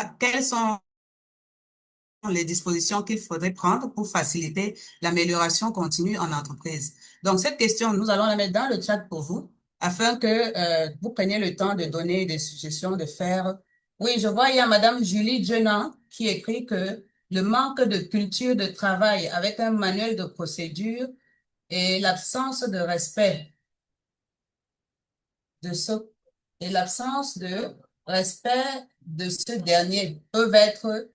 quelles sont les dispositions qu'il faudrait prendre pour faciliter l'amélioration continue en entreprise. Donc, cette question, nous allons la mettre dans le chat pour vous, afin que vous preniez le temps de donner des suggestions, de faire. Oui, je vois, il y a Madame Julie Jeunant qui écrit que le manque de culture de travail avec un manuel de procédure et l'absence de respect de ce et l'absence de respect de ce dernier peuvent être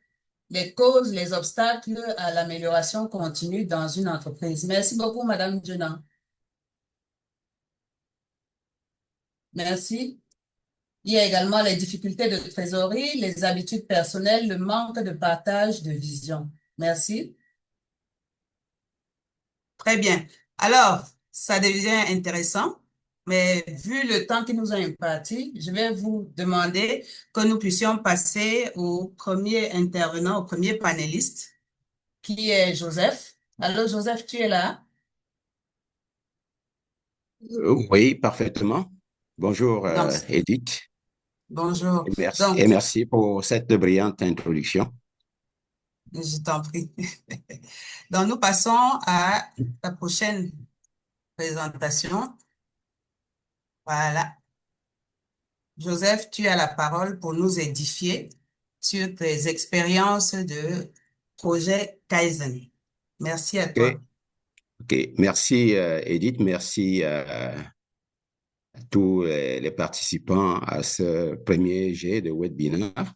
les causes, les obstacles à l'amélioration continue dans une entreprise. Merci beaucoup, Madame Dunant. Merci. Il y a également les difficultés de trésorerie, les habitudes personnelles, le manque de partage de vision. Merci. Très bien. Alors, ça devient intéressant, mais vu le temps qui nous a imparti, je vais vous demander que nous puissions passer au premier intervenant, au premier panéliste, qui est Joseph. Alors, Joseph, tu es là? Oui, parfaitement. Bonjour, Donc, Edith, bonjour. et Donc, merci pour cette brillante introduction. je t'en prie. Donc, nous passons à la prochaine présentation. Voilà. Joseph, tu as la parole pour nous édifier sur tes expériences de projet Kaizen. Merci à toi. OK, OK. Merci, Edith. Merci à tous les participants à ce premier jet de webinaire.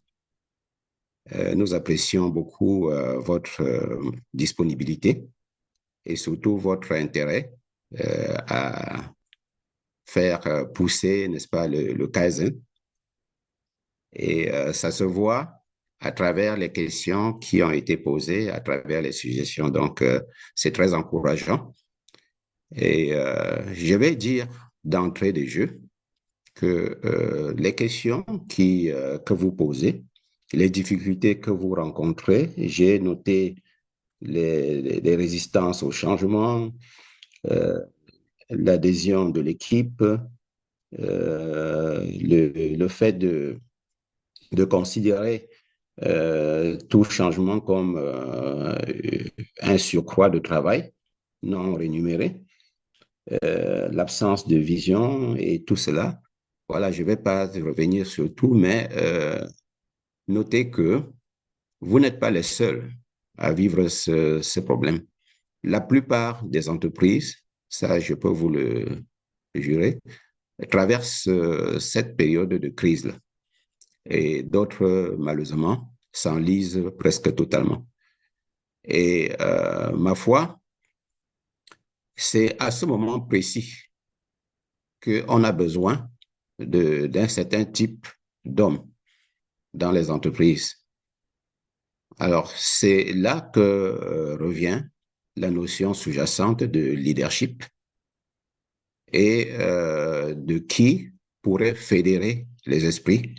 Nous apprécions beaucoup votre disponibilité et surtout votre intérêt à faire pousser, n'est-ce pas, le Kaizen. Et ça se voit à travers les questions qui ont été posées, à travers les suggestions. Donc, c'est très encourageant. Et je vais dire d'entrée de jeu que les questions que vous posez, les difficultés que vous rencontrez, j'ai noté les résistances au changement, euh, l'adhésion de l'équipe, le fait de considérer tout changement comme un surcroît de travail non rémunéré, l'absence de vision et tout cela. Voilà, je ne vais pas revenir sur tout, mais notez que vous n'êtes pas les seuls à vivre ce problème. La plupart des entreprises, ça je peux vous le jurer, traversent cette période de crise-là. Et d'autres, malheureusement, s'enlisent presque totalement. Et ma foi, c'est à ce moment précis qu'on a besoin d'un certain type d'homme dans les entreprises. Alors, c'est là que revient la notion sous-jacente de leadership et de qui pourrait fédérer les esprits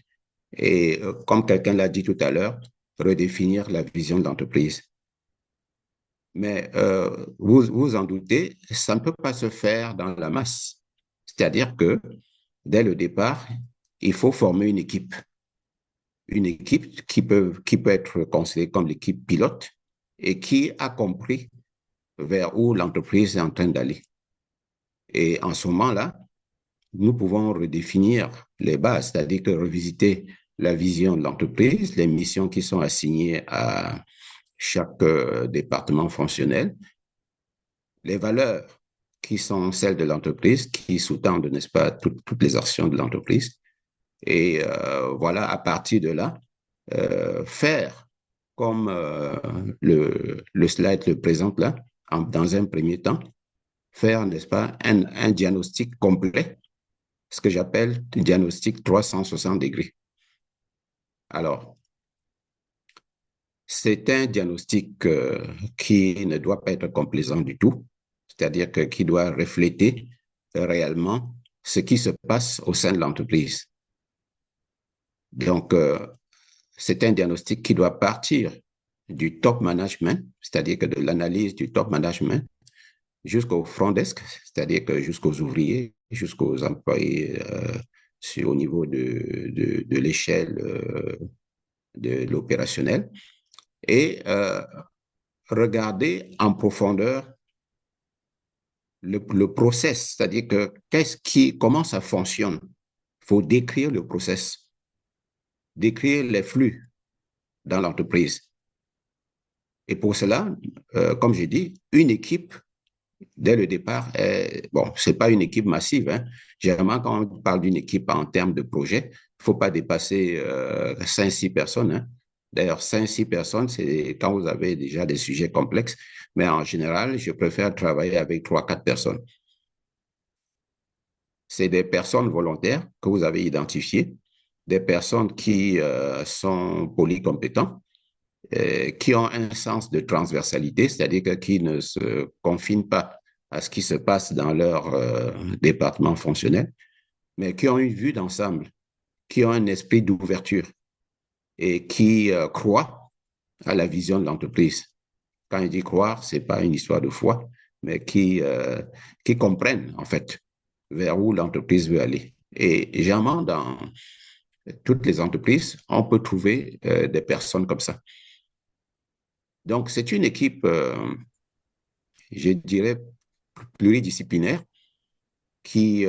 et, comme quelqu'un l'a dit tout à l'heure, redéfinir la vision de l'entreprise. Mais vous en doutez, ça ne peut pas se faire dans la masse. C'est-à-dire que dès le départ, il faut former une équipe qui peut être considérée comme l'équipe pilote et qui a compris vers où l'entreprise est en train d'aller. Et en ce moment-là, nous pouvons redéfinir les bases, c'est-à-dire que revisiter la vision de l'entreprise, les missions qui sont assignées à chaque département fonctionnel, les valeurs qui sont celles de l'entreprise, qui sous-tendent, n'est-ce pas, toutes les actions de l'entreprise. Et voilà, à partir de là, faire comme le slide le présente là, dans un premier temps, faire, n'est-ce pas, un diagnostic complet, ce que j'appelle un diagnostic 360 degrés. Alors, c'est un diagnostic qui ne doit pas être complaisant du tout, c'est-à-dire qui doit refléter réellement ce qui se passe au sein de l'entreprise. Donc, c'est un diagnostic qui doit partir du top management, c'est-à-dire que de l'analyse du top management, jusqu'au front desk, c'est-à-dire que jusqu'aux ouvriers, jusqu'aux employés au niveau de l'échelle de l'opérationnel et regarder en profondeur le process, c'est-à-dire que comment ça fonctionne. Il faut décrire le process, décrire les flux dans l'entreprise. Et pour cela, comme j'ai dit, une équipe, dès le départ, bon, ce n'est pas une équipe massive. Hein. Généralement, quand on parle d'une équipe en termes de projet, il ne faut pas dépasser 5-6 personnes. Hein. D'ailleurs, 5-6 personnes, c'est quand vous avez déjà des sujets complexes. Mais en général, je préfère travailler avec 3-4 personnes. C'est des personnes volontaires que vous avez identifiées, des personnes qui sont polycompétentes, qui ont un sens de transversalité, c'est-à-dire qui ne se confinent pas à ce qui se passe dans leur département fonctionnel, mais qui ont une vue d'ensemble, qui ont un esprit d'ouverture et qui croient à la vision de l'entreprise. Quand il dit croire, ce n'est pas une histoire de foi, mais qui comprennent, en fait, vers où l'entreprise veut aller. Et généralement, dans toutes les entreprises, on peut trouver des personnes comme ça. Donc, c'est une équipe, je dirais, pluridisciplinaire qui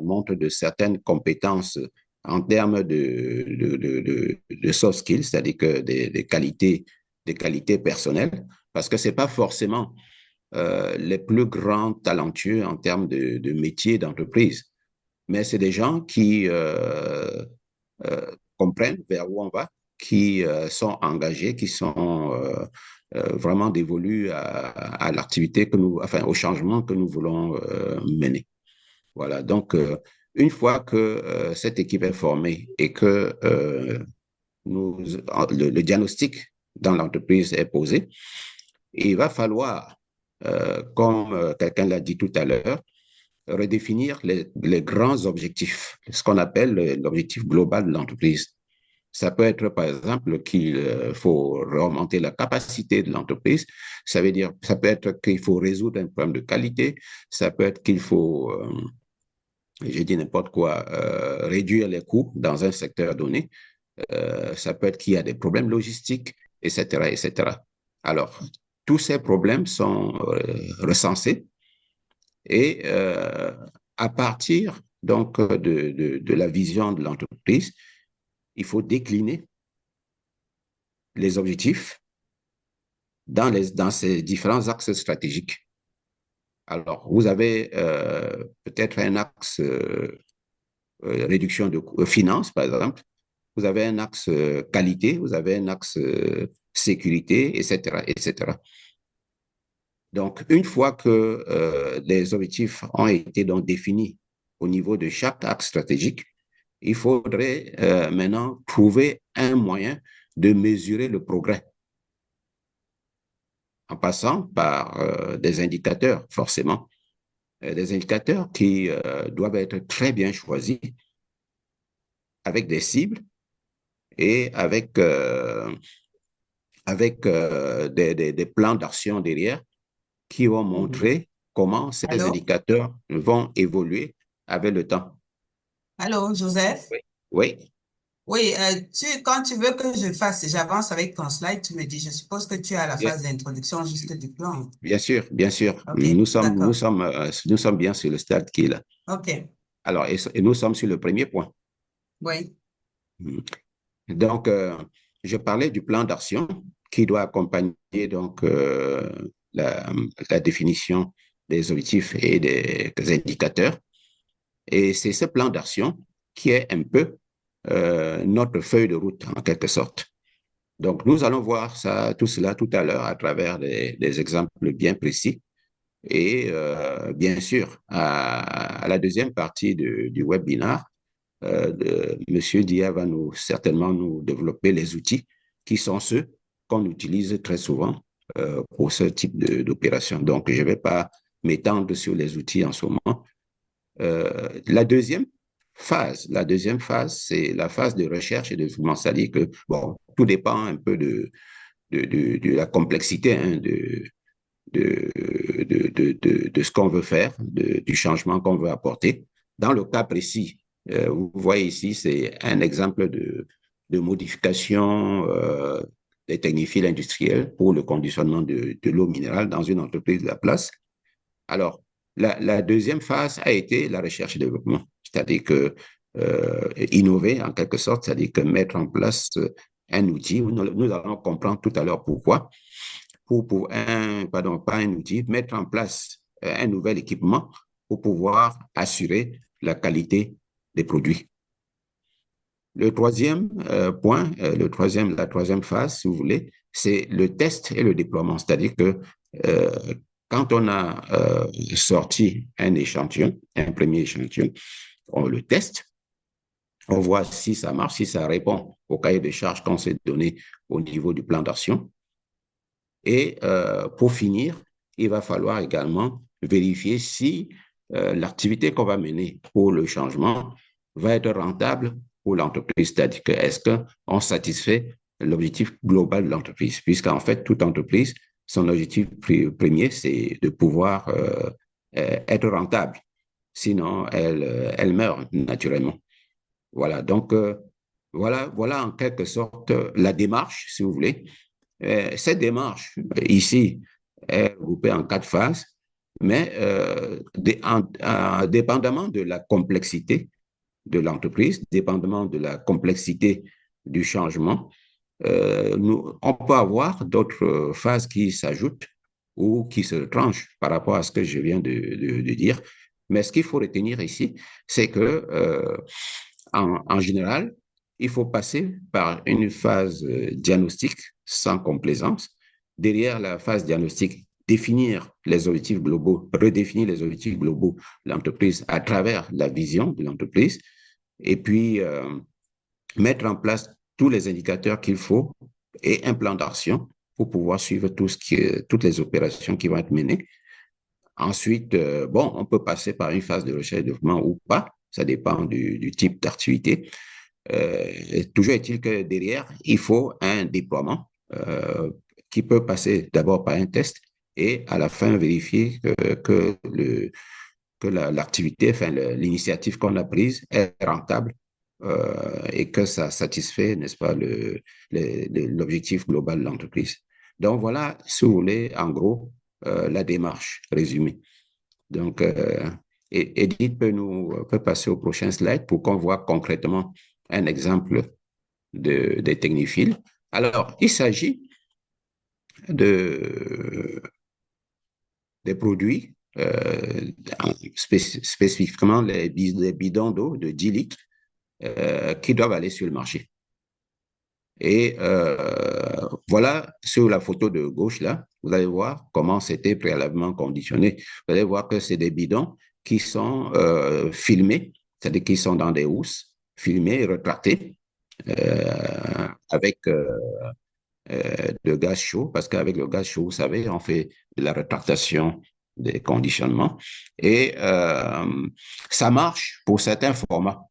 montre de certaines compétences en termes de soft skills, c'est-à-dire que des qualités personnelles, parce que ce n'est pas forcément les plus grands talentueux en termes de métier d'entreprise, mais c'est des gens qui comprennent vers où on va, qui sont engagés, qui sont vraiment dévolus à l'activité enfin, au changement que nous voulons mener. Voilà. Donc, une fois que cette équipe est formée et que le diagnostic dans l'entreprise est posé, il va falloir, comme quelqu'un l'a dit tout à l'heure, redéfinir les grands objectifs, ce qu'on appelle l'objectif global de l'entreprise. Ça peut être, par exemple, qu'il faut remonter la capacité de l'entreprise. Ça veut dire, ça peut être qu'il faut résoudre un problème de qualité. Ça peut être qu'il faut, je dis n'importe quoi, réduire les coûts dans un secteur donné. Ça peut être qu'il y a des problèmes logistiques, etc., etc. Alors, tous ces problèmes sont recensés et à partir donc de la vision de l'entreprise, il faut décliner les objectifs dans ces différents axes stratégiques. Alors, vous avez peut-être un axe réduction de finances, par exemple. Vous avez un axe qualité, vous avez un axe sécurité, etc., etc. Donc, une fois que les objectifs ont été donc définis au niveau de chaque axe stratégique, il faudrait maintenant trouver un moyen de mesurer le progrès en passant par des indicateurs, forcément, des indicateurs qui doivent être très bien choisis avec des cibles et avec des plans d'action derrière qui vont montrer comment ces Allô? indicateurs vont évoluer avec le temps. Allô, Joseph? Oui. Oui. Oui, quand tu veux que j'avance avec ton slide, tu me dis, je suppose que tu es à la Bien, phase d'introduction juste du plan. bien sûr, bien sûr. Ok, d'accord. Nous sommes bien sur le stade qui est là. Ok, Alors, et nous sommes sur le premier point. oui. Donc, je parlais du plan d'action qui doit accompagner donc la définition des objectifs et des indicateurs. Et c'est ce plan d'action qui est un peu notre feuille de route, en quelque sorte. Donc, nous allons voir tout cela tout à l'heure à travers des exemples bien précis. Et bien sûr, à la deuxième partie du webinaire, Monsieur Dia va certainement nous développer les outils qui sont ceux qu'on utilise très souvent pour ce type d'opération. Donc, je ne vais pas m'étendre sur les outils en ce moment. La deuxième phase, c'est la phase de recherche et de développement. C'est-à-dire que, bon, tout dépend un peu de la complexité hein, de ce qu'on veut faire, du changement qu'on veut apporter. Dans le cas précis, vous voyez ici, c'est un exemple de modification des technophiles industriels pour le conditionnement de l'eau minérale dans une entreprise de la place. Alors, la deuxième phase a été la recherche et développement, c'est-à-dire que innover en quelque sorte, c'est-à-dire que mettre en place un outil. Nous allons comprendre tout à l'heure pourquoi. Pardon, pas un outil, mettre en place un nouvel équipement pour pouvoir assurer la qualité des produits. Le troisième point, la troisième phase, si vous voulez, c'est le test et le déploiement. C'est-à-dire que euh, quand on a sorti un échantillon, un premier échantillon, on le teste, on voit si ça marche, si ça répond au cahier de charges qu'on s'est donné au niveau du plan d'action. Et pour finir, il va falloir également vérifier si l'activité qu'on va mener pour le changement va être rentable pour l'entreprise. C'est-à-dire que est-ce qu'on satisfait l'objectif global de l'entreprise? Puisqu'en fait, toute entreprise, son objectif premier, c'est de pouvoir être rentable. Sinon, elle meurt naturellement. Voilà, donc voilà en quelque sorte la démarche, si vous voulez. Cette démarche, ici, est regroupée en 4 phases, mais dépendamment de la complexité de l'entreprise, dépendamment de la complexité du changement, on peut avoir d'autres phases qui s'ajoutent ou qui se tranchent par rapport à ce que je viens de dire. Mais ce qu'il faut retenir ici, c'est que en général, il faut passer par une phase diagnostique sans complaisance. Derrière la phase diagnostique, définir les objectifs globaux, redéfinir les objectifs globaux de l'entreprise à travers la vision de l'entreprise, et puis mettre en place tous les indicateurs qu'il faut et un plan d'action pour pouvoir suivre toutes les opérations qui vont être menées. Ensuite, bon, on peut passer par une phase de recherche et développement ou pas, ça dépend du type d'activité. Toujours est-il que derrière, il faut un déploiement qui peut passer d'abord par un test et à la fin vérifier que l'activité, enfin l'initiative qu'on a prise est rentable et que ça satisfait, n'est-ce pas, l'objectif global de l'entreprise. Donc voilà, si vous voulez, en gros, la démarche résumée. Donc, Edith peut passer au prochain slide pour qu'on voit concrètement un exemple des technophiles. Alors, il s'agit des produits, spécifiquement les bidons d'eau de 10 litres qui doivent aller sur le marché. Et voilà, sur la photo de gauche, là, vous allez voir comment c'était préalablement conditionné. Vous allez voir que c'est des bidons qui sont filmés, c'est-à-dire qui sont dans des housses, filmés et retractés avec de gaz chaud, parce qu'avec le gaz chaud, vous savez, on fait de la rétractation des conditionnements. Et ça marche pour certains formats.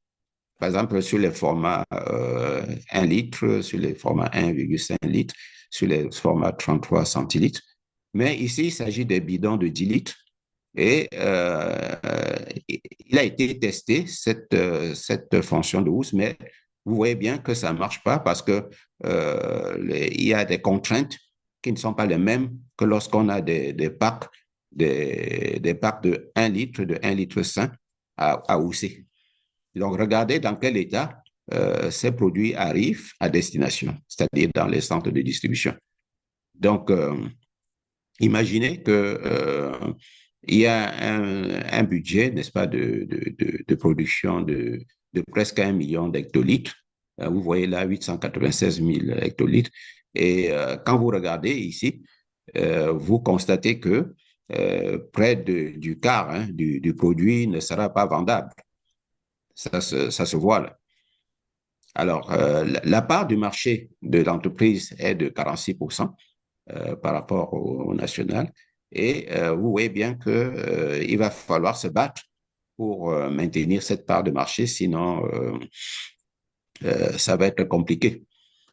Par exemple, sur les formats 1 litre, sur les formats 1,5 litres, sur les formats 33 centilitres. Mais ici, il s'agit des bidons de 10 litres. Et il a été testé, cette fonction de housse, mais vous voyez bien que ça ne marche pas parce que il y a des contraintes qui ne sont pas les mêmes que lorsqu'on a des packs, des packs de 1 litre, de 1 litre 5 à housser. Donc, regardez dans quel état ces produits arrivent à destination, c'est-à-dire dans les centres de distribution. Donc, imaginez que il y a un budget, n'est-ce pas, de production de presque 1 million d'hectolitres. Vous voyez là 896 000 hectolitres. Et quand vous regardez ici, vous constatez que près du quart du produit ne sera pas vendable. Ça se voit là. Alors, la part du marché de l'entreprise est de 46% par rapport au national. Et vous voyez bien qu'il va falloir se battre pour maintenir cette part de marché, sinon ça va être compliqué.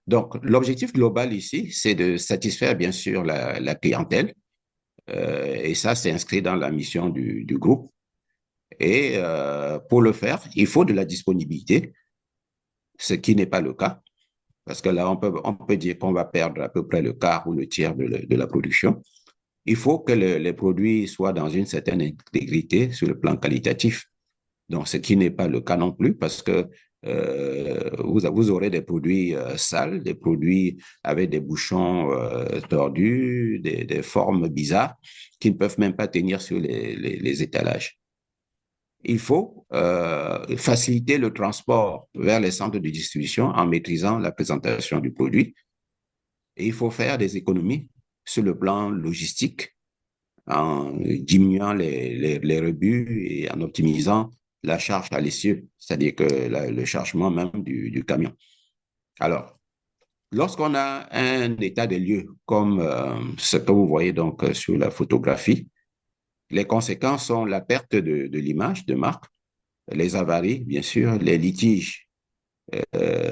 Donc, l'objectif global ici, c'est de satisfaire bien sûr la clientèle. Et ça, c'est inscrit dans la mission du groupe. Et pour le faire, il faut de la disponibilité, ce qui n'est pas le cas. parce que là, on peut dire qu'on va perdre à peu près le quart ou le tiers de la production. Il faut que les produits soient dans une certaine intégrité sur le plan qualitatif. Donc, ce qui n'est pas le cas non plus, parce que vous aurez des produits sales, des produits avec des bouchons tordus, des formes bizarres, qui ne peuvent même pas tenir sur les étalages. Il faut faciliter le transport vers les centres de distribution en maîtrisant la présentation du produit. Et il faut faire des économies sur le plan logistique en diminuant les rebuts et en optimisant la charge à l'essieu, c'est-à-dire que le chargement même du camion. Alors, lorsqu'on a un état des lieux comme ce que vous voyez donc sur la photographie, les conséquences sont la perte de l'image de marque, les avaries, bien sûr, les litiges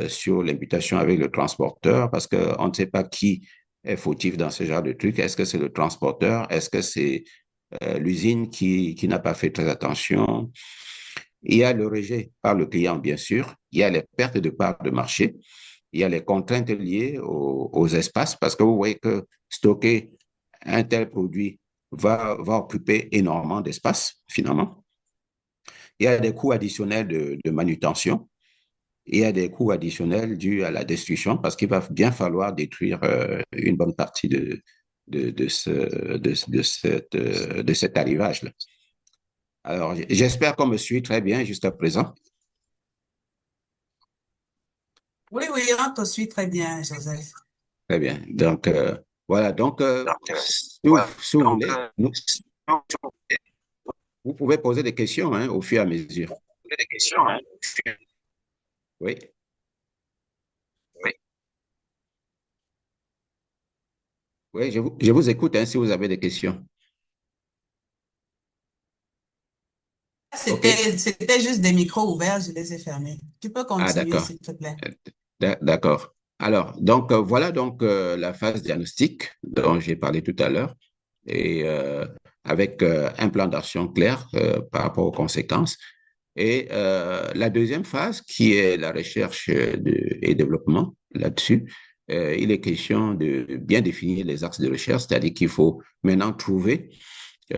sur l'imputation avec le transporteur, parce qu'on ne sait pas qui est fautif dans ce genre de truc. Est-ce que c'est le transporteur? Est-ce que c'est l'usine qui n'a pas fait très attention? Il y a le rejet par le client, bien sûr. Il y a les pertes de parts de marché. Il y a les contraintes liées aux espaces, parce que vous voyez que stocker un tel produit va occuper énormément d'espace, finalement. Il y a des coûts additionnels de manutention. Il y a des coûts additionnels dus à la destruction parce qu'il va bien falloir détruire une bonne partie de cet arrivage-là. Alors, j'espère qu'on me suit très bien jusqu'à présent. Oui, oui, on te suit très bien, Joseph. Très bien. Donc, voilà. Donc, si vous voulez, vous pouvez poser des questions hein, au fur et à mesure. Oui. Oui, je vous écoute hein, si vous avez des questions. OK. C'était juste des micros ouverts, je les ai fermés. Tu peux Ah, continuer, d'accord. s'il te plaît. Euh, D'accord. Alors, donc, voilà donc la phase diagnostique dont j'ai parlé tout à l'heure et avec un plan d'action clair par rapport aux conséquences. Et la deuxième phase, qui est la recherche et développement, là-dessus, il est question de bien définir les axes de recherche, c'est-à-dire qu'il faut maintenant trouver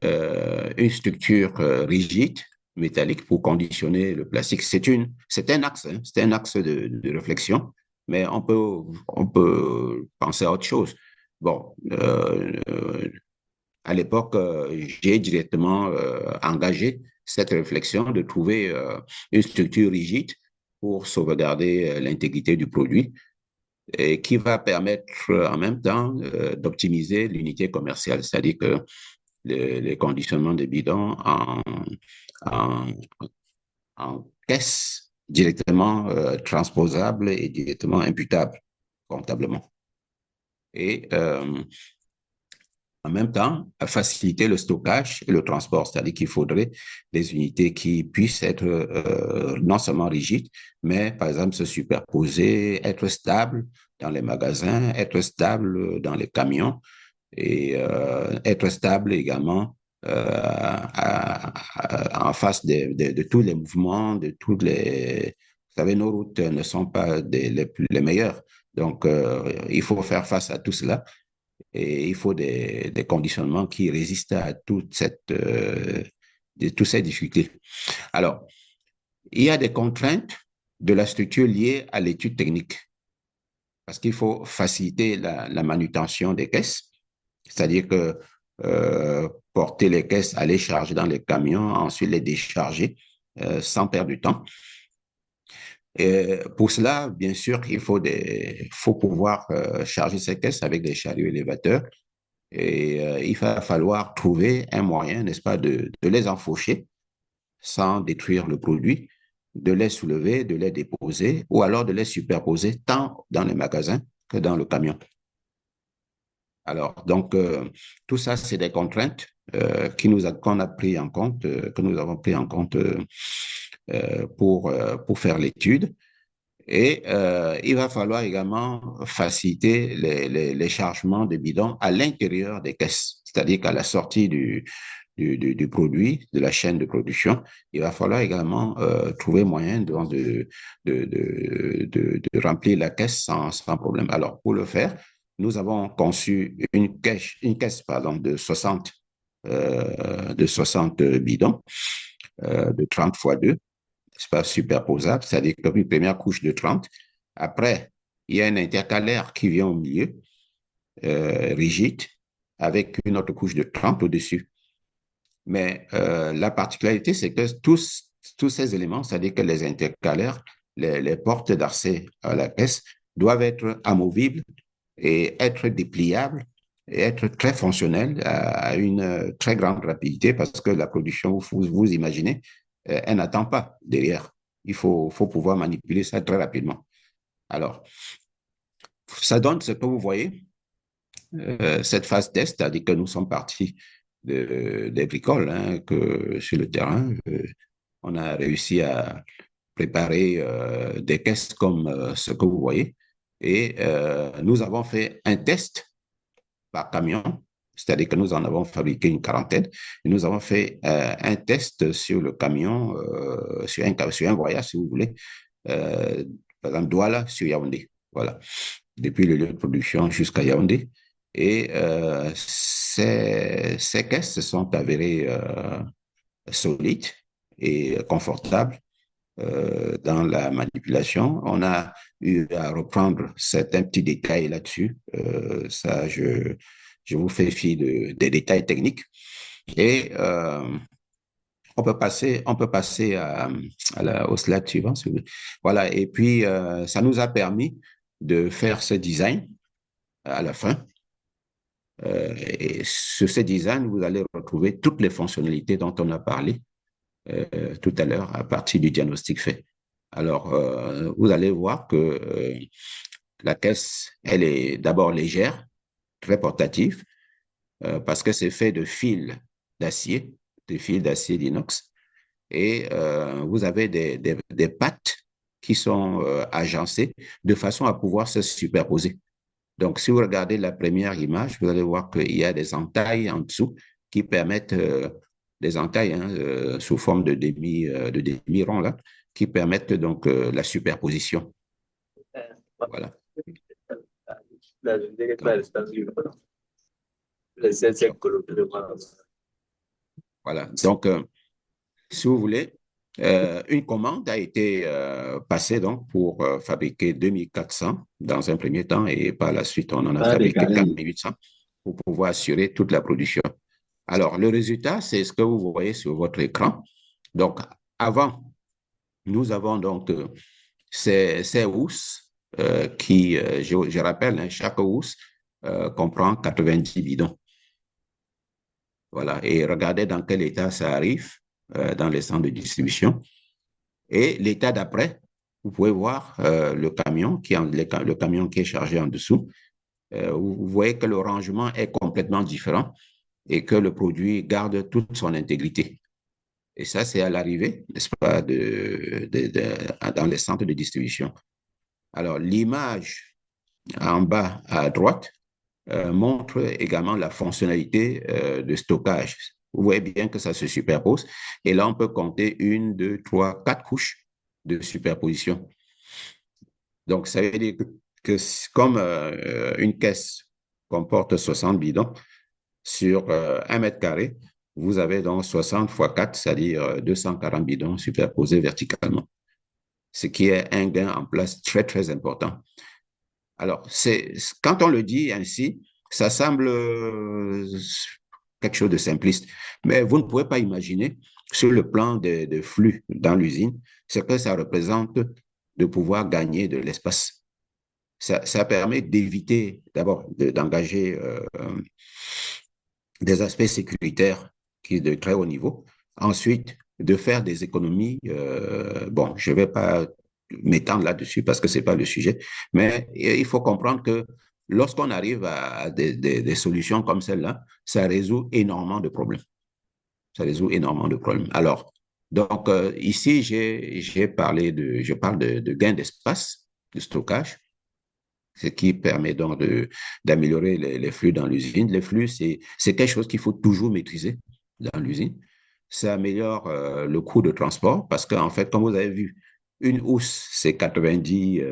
une structure rigide, métallique, pour conditionner le plastique. C'est un axe, hein, c'est un axe de réflexion, mais on peut penser à autre chose. Bon, à l'époque, j'ai directement engagé cette réflexion de trouver une structure rigide pour sauvegarder l'intégrité du produit et qui va permettre en même temps d'optimiser l'unité commerciale, c'est-à-dire que les conditionnements des bidons en, en caisse directement transposables et directement imputables comptablement. Et en même temps, à faciliter le stockage et le transport, c'est-à-dire qu'il faudrait des unités qui puissent être non seulement rigides, mais par exemple se superposer, être stables dans les magasins, être stables dans les camions et être stable également en face de tous les mouvements, de toutes les... Vous savez, nos routes ne sont pas les meilleures. Donc, il faut faire face à tout cela et il faut des conditionnements qui résistent à toutes ces difficultés. Alors, il y a des contraintes de la structure liées à l'étude technique parce qu'il faut faciliter la manutention des caisses, c'est-à-dire que porter les caisses, aller charger dans les camions, ensuite les décharger sans perdre du temps. Et pour cela, bien sûr, faut pouvoir charger ces caisses avec des chariots élévateurs et il va falloir trouver un moyen, n'est-ce pas, de les enfourcher sans détruire le produit, de les soulever, de les déposer ou alors de les superposer tant dans les magasins que dans le camion. Alors, donc, tout ça, c'est des contraintes qu'on a pris en compte, que nous avons pris en compte pour faire l'étude. Et il va falloir également faciliter les chargements de bidons à l'intérieur des caisses, c'est-à-dire qu'à la sortie du produit, de la chaîne de production, il va falloir également trouver moyen de remplir la caisse sans problème. Alors, pour le faire, nous avons conçu une caisse pardon, de 60 bidons de 30 fois 2, espace superposable, c'est-à-dire une première couche de 30. Après, il y a un intercalaire qui vient au milieu, rigide, avec une autre couche de 30 au-dessus. Mais la particularité, c'est que tous ces éléments, c'est-à-dire que les intercalaires, les portes d'accès à la caisse, doivent être amovibles et être dépliables et être très fonctionnels à une très grande rapidité parce que la production, vous imaginez, elle n'attend pas derrière. Il faut pouvoir manipuler ça très rapidement. Alors, ça donne ce que vous voyez, cette phase test, c'est-à-dire que nous sommes partis des bricoles, hein, que sur le terrain, on a réussi à préparer des caisses comme ce que vous voyez. Et nous avons fait un test par camion, c'est-à-dire que nous en avons fabriqué une quarantaine. Et nous avons fait un test sur le camion, sur un voyage, si vous voulez, par exemple, Douala sur Yaoundé. Voilà, depuis le lieu de production jusqu'à Yaoundé. Et ces caisses se sont avérées solides et confortables dans la manipulation. On a eu à reprendre certains petits détails là-dessus. Ça, je vous fais fi des détails techniques. Et on peut passer au slide suivant. Voilà. Et puis, ça nous a permis de faire ce design à la fin. Et sur ce design, vous allez retrouver toutes les fonctionnalités dont on a parlé tout à l'heure à partir du diagnostic fait. Alors, vous allez voir que la caisse, elle est d'abord légère, très portative, parce que c'est fait de fils d'acier, d'inox, et vous avez des pattes qui sont agencées de façon à pouvoir se superposer. Donc, si vous regardez la première image, vous allez voir qu'il y a des entailles en dessous qui permettent, des entailles hein, sous forme de demi-rond, là, qui permettent donc la superposition. Voilà. Voilà. Donc, si vous voulez, une commande a été passée donc pour fabriquer 2400 dans un premier temps et par la suite, on en a fabriqué 4800 pour pouvoir assurer toute la production. Alors, le résultat, c'est ce que vous voyez sur votre écran. Donc, avant, nous avons donc ces housses qui, je rappelle, hein, chaque housse comprend 90 bidons. Voilà, et regardez dans quel état ça arrive dans les centres de distribution. Et l'état d'après, vous pouvez voir le camion qui est chargé en dessous. Vous voyez que le rangement est complètement différent et que le produit garde toute son intégrité. Et ça, c'est à l'arrivée, n'est-ce pas, dans les centres de distribution. Alors, l'image en bas à droite montre également la fonctionnalité de stockage. Vous voyez bien que ça se superpose. Et là, on peut compter 1, 2, 3, 4 couches de superposition. Donc, ça veut dire que comme une caisse comporte 60 bidons sur 1 mètre carré, vous avez donc 60 fois 4, c'est-à-dire 240 bidons superposés verticalement, ce qui est un gain en place très, très important. Alors, quand on le dit ainsi, ça semble quelque chose de simpliste, mais vous ne pouvez pas imaginer sur le plan de flux dans l'usine ce que ça représente de pouvoir gagner de l'espace. Ça permet d'éviter d'abord d'engager des aspects sécuritaires qui de très haut niveau. Ensuite, de faire des économies. Bon, je ne vais pas m'étendre là-dessus parce que ce n'est pas le sujet, mais il faut comprendre que lorsqu'on arrive à des solutions comme celle-là, ça résout énormément de problèmes. Ça résout énormément de problèmes. Alors, donc, ici, je parle de gain d'espace, de stockage, ce qui permet donc d'améliorer les flux dans l'usine. Les flux, c'est quelque chose qu'il faut toujours maîtriser dans l'usine. Ça améliore le coût de transport parce qu'en fait, comme vous avez vu, une housse, c'est 90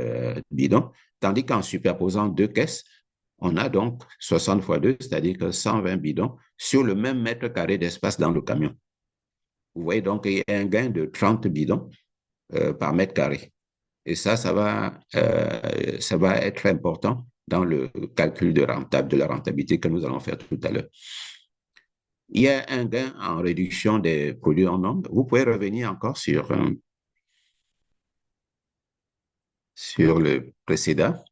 bidons, tandis qu'en superposant deux caisses, on a donc 60 fois 2, c'est-à-dire que 120 bidons sur le même mètre carré d'espace dans le camion. Vous voyez donc, il y a un gain de 30 bidons par mètre carré. Et ça va être important dans le calcul de la rentabilité que nous allons faire tout à l'heure. Il y a un gain en réduction des produits en nombre. Vous pouvez revenir encore sur le précédent.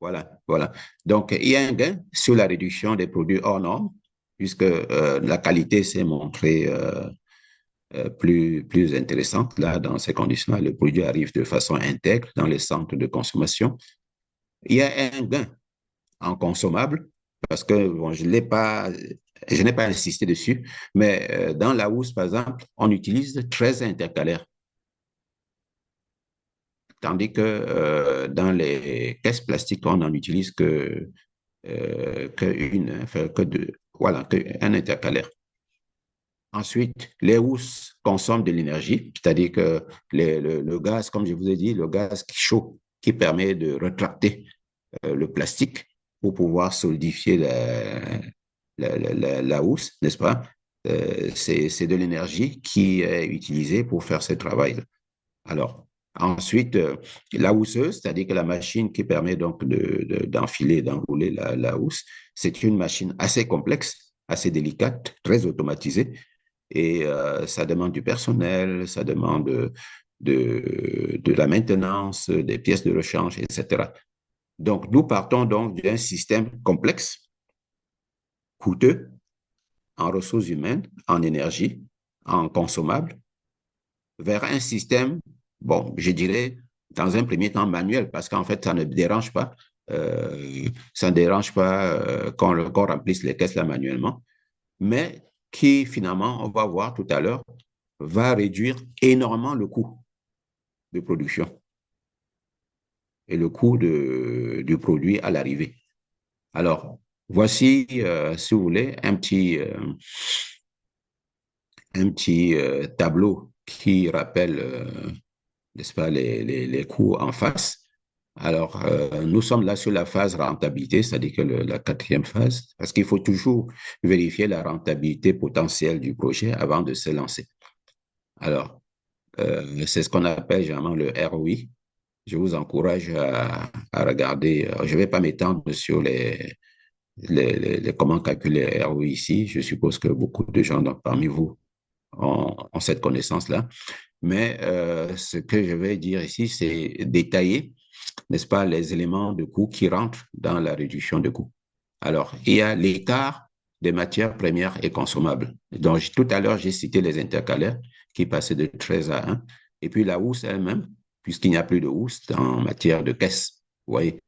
Voilà, voilà. Donc, il y a un gain sur la réduction des produits hors normes, puisque la qualité s'est montrée plus intéressante. Là, dans ces conditions-là, le produit arrive de façon intègre dans les centres de consommation. Il y a un gain en consommable, parce que bon, je n'ai pas insisté dessus, mais dans la housse, par exemple, on utilise 13 intercalaires, tandis que dans les caisses plastiques, on n'en utilise que deux, voilà, qu'un intercalaire. Ensuite, les housses consomment de l'énergie, c'est-à-dire que le gaz, comme je vous ai dit, le gaz qui chaud, qui permet de retracter le plastique pour pouvoir solidifier la housse, n'est-ce pas? C'est de l'énergie qui est utilisée pour faire ce travail. Alors, ensuite, la housseuse, c'est-à-dire que la machine qui permet donc d'enfiler, d'enrouler la housse, c'est une machine assez complexe, assez délicate, très automatisée, et ça demande du personnel, ça demande de la maintenance, des pièces de rechange, etc. Donc, nous partons donc d'un système complexe, coûteux, en ressources humaines, en énergie, en consommables, vers un système, bon, je dirais, dans un premier temps manuel, parce qu'en fait, ça ne dérange pas, ça ne dérange pas qu'on remplisse les caisses là manuellement, mais qui finalement, on va voir tout à l'heure, va réduire énormément le coût de production et le coût du produit à l'arrivée. Alors, voici, si vous voulez, un petit tableau qui rappelle, n'est-ce pas, les coûts en face. Alors, nous sommes là sur la phase rentabilité, c'est-à-dire que la quatrième phase, parce qu'il faut toujours vérifier la rentabilité potentielle du projet avant de se lancer. Alors, c'est ce qu'on appelle généralement le ROI. Je vous encourage à regarder. Je ne vais pas m'étendre sur comment calculer le ROI ici. Je suppose que beaucoup de gens parmi vous ont cette connaissance-là. Mais ce que je vais dire ici, c'est détailler, n'est-ce pas, les éléments de coût qui rentrent dans la réduction de coûts. Alors, il y a l'écart des matières premières et consommables. Donc, tout à l'heure, j'ai cité les intercalaires qui passaient de 13 à 1. Et puis la housse elle-même, puisqu'il n'y a plus de housse en matière de caisse. Vous voyez?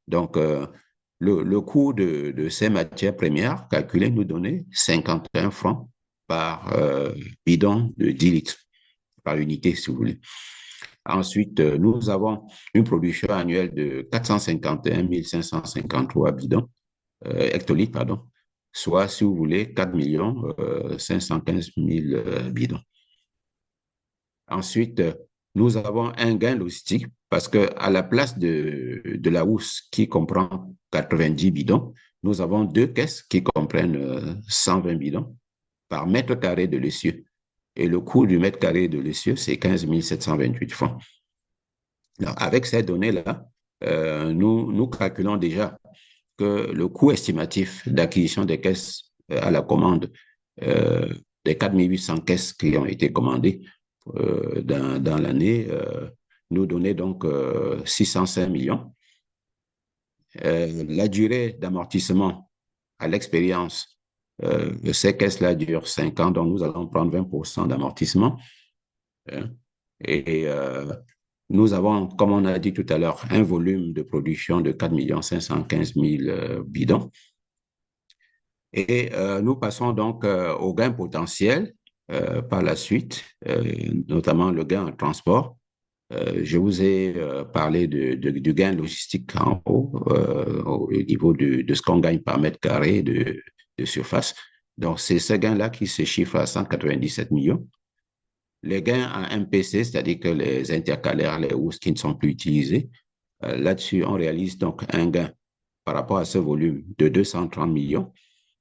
Donc, le coût de ces matières premières calculé nous donnait 51 francs par bidon de 10 litres, par unité, si vous voulez. Ensuite, nous avons une production annuelle de 451 553 bidons, hectolitres, pardon, soit, si vous voulez, 4 515 000 bidons. Ensuite, nous avons un gain logistique parce qu'à la place de la housse qui comprend 90 bidons, nous avons deux caisses qui comprennent 120 bidons par mètre carré de l'essieu. Et le coût du mètre carré de l'essieu, c'est 15 728 francs. Alors, avec ces données-là, nous calculons déjà que le coût estimatif d'acquisition des caisses à la commande, des 4 800 caisses qui ont été commandées dans l'année, nous donnait donc 605 millions. La durée d'amortissement à l'expérience de ces caisses-là dure 5 ans, donc nous allons prendre 20% d'amortissement. Et nous avons, comme on a dit tout à l'heure, un volume de production de 4 515 000 bidons. Et nous passons donc au gain potentiel par la suite, notamment le gain en transport. Je vous ai parlé du gain logistique en haut, au niveau de ce qu'on gagne par mètre carré de surface. Donc, c'est ce gain-là qui se chiffre à 197 millions. Les gains en MPC, c'est-à-dire que les intercalaires, les housses qui ne sont plus utilisées, là-dessus, on réalise donc un gain par rapport à ce volume de 230 millions.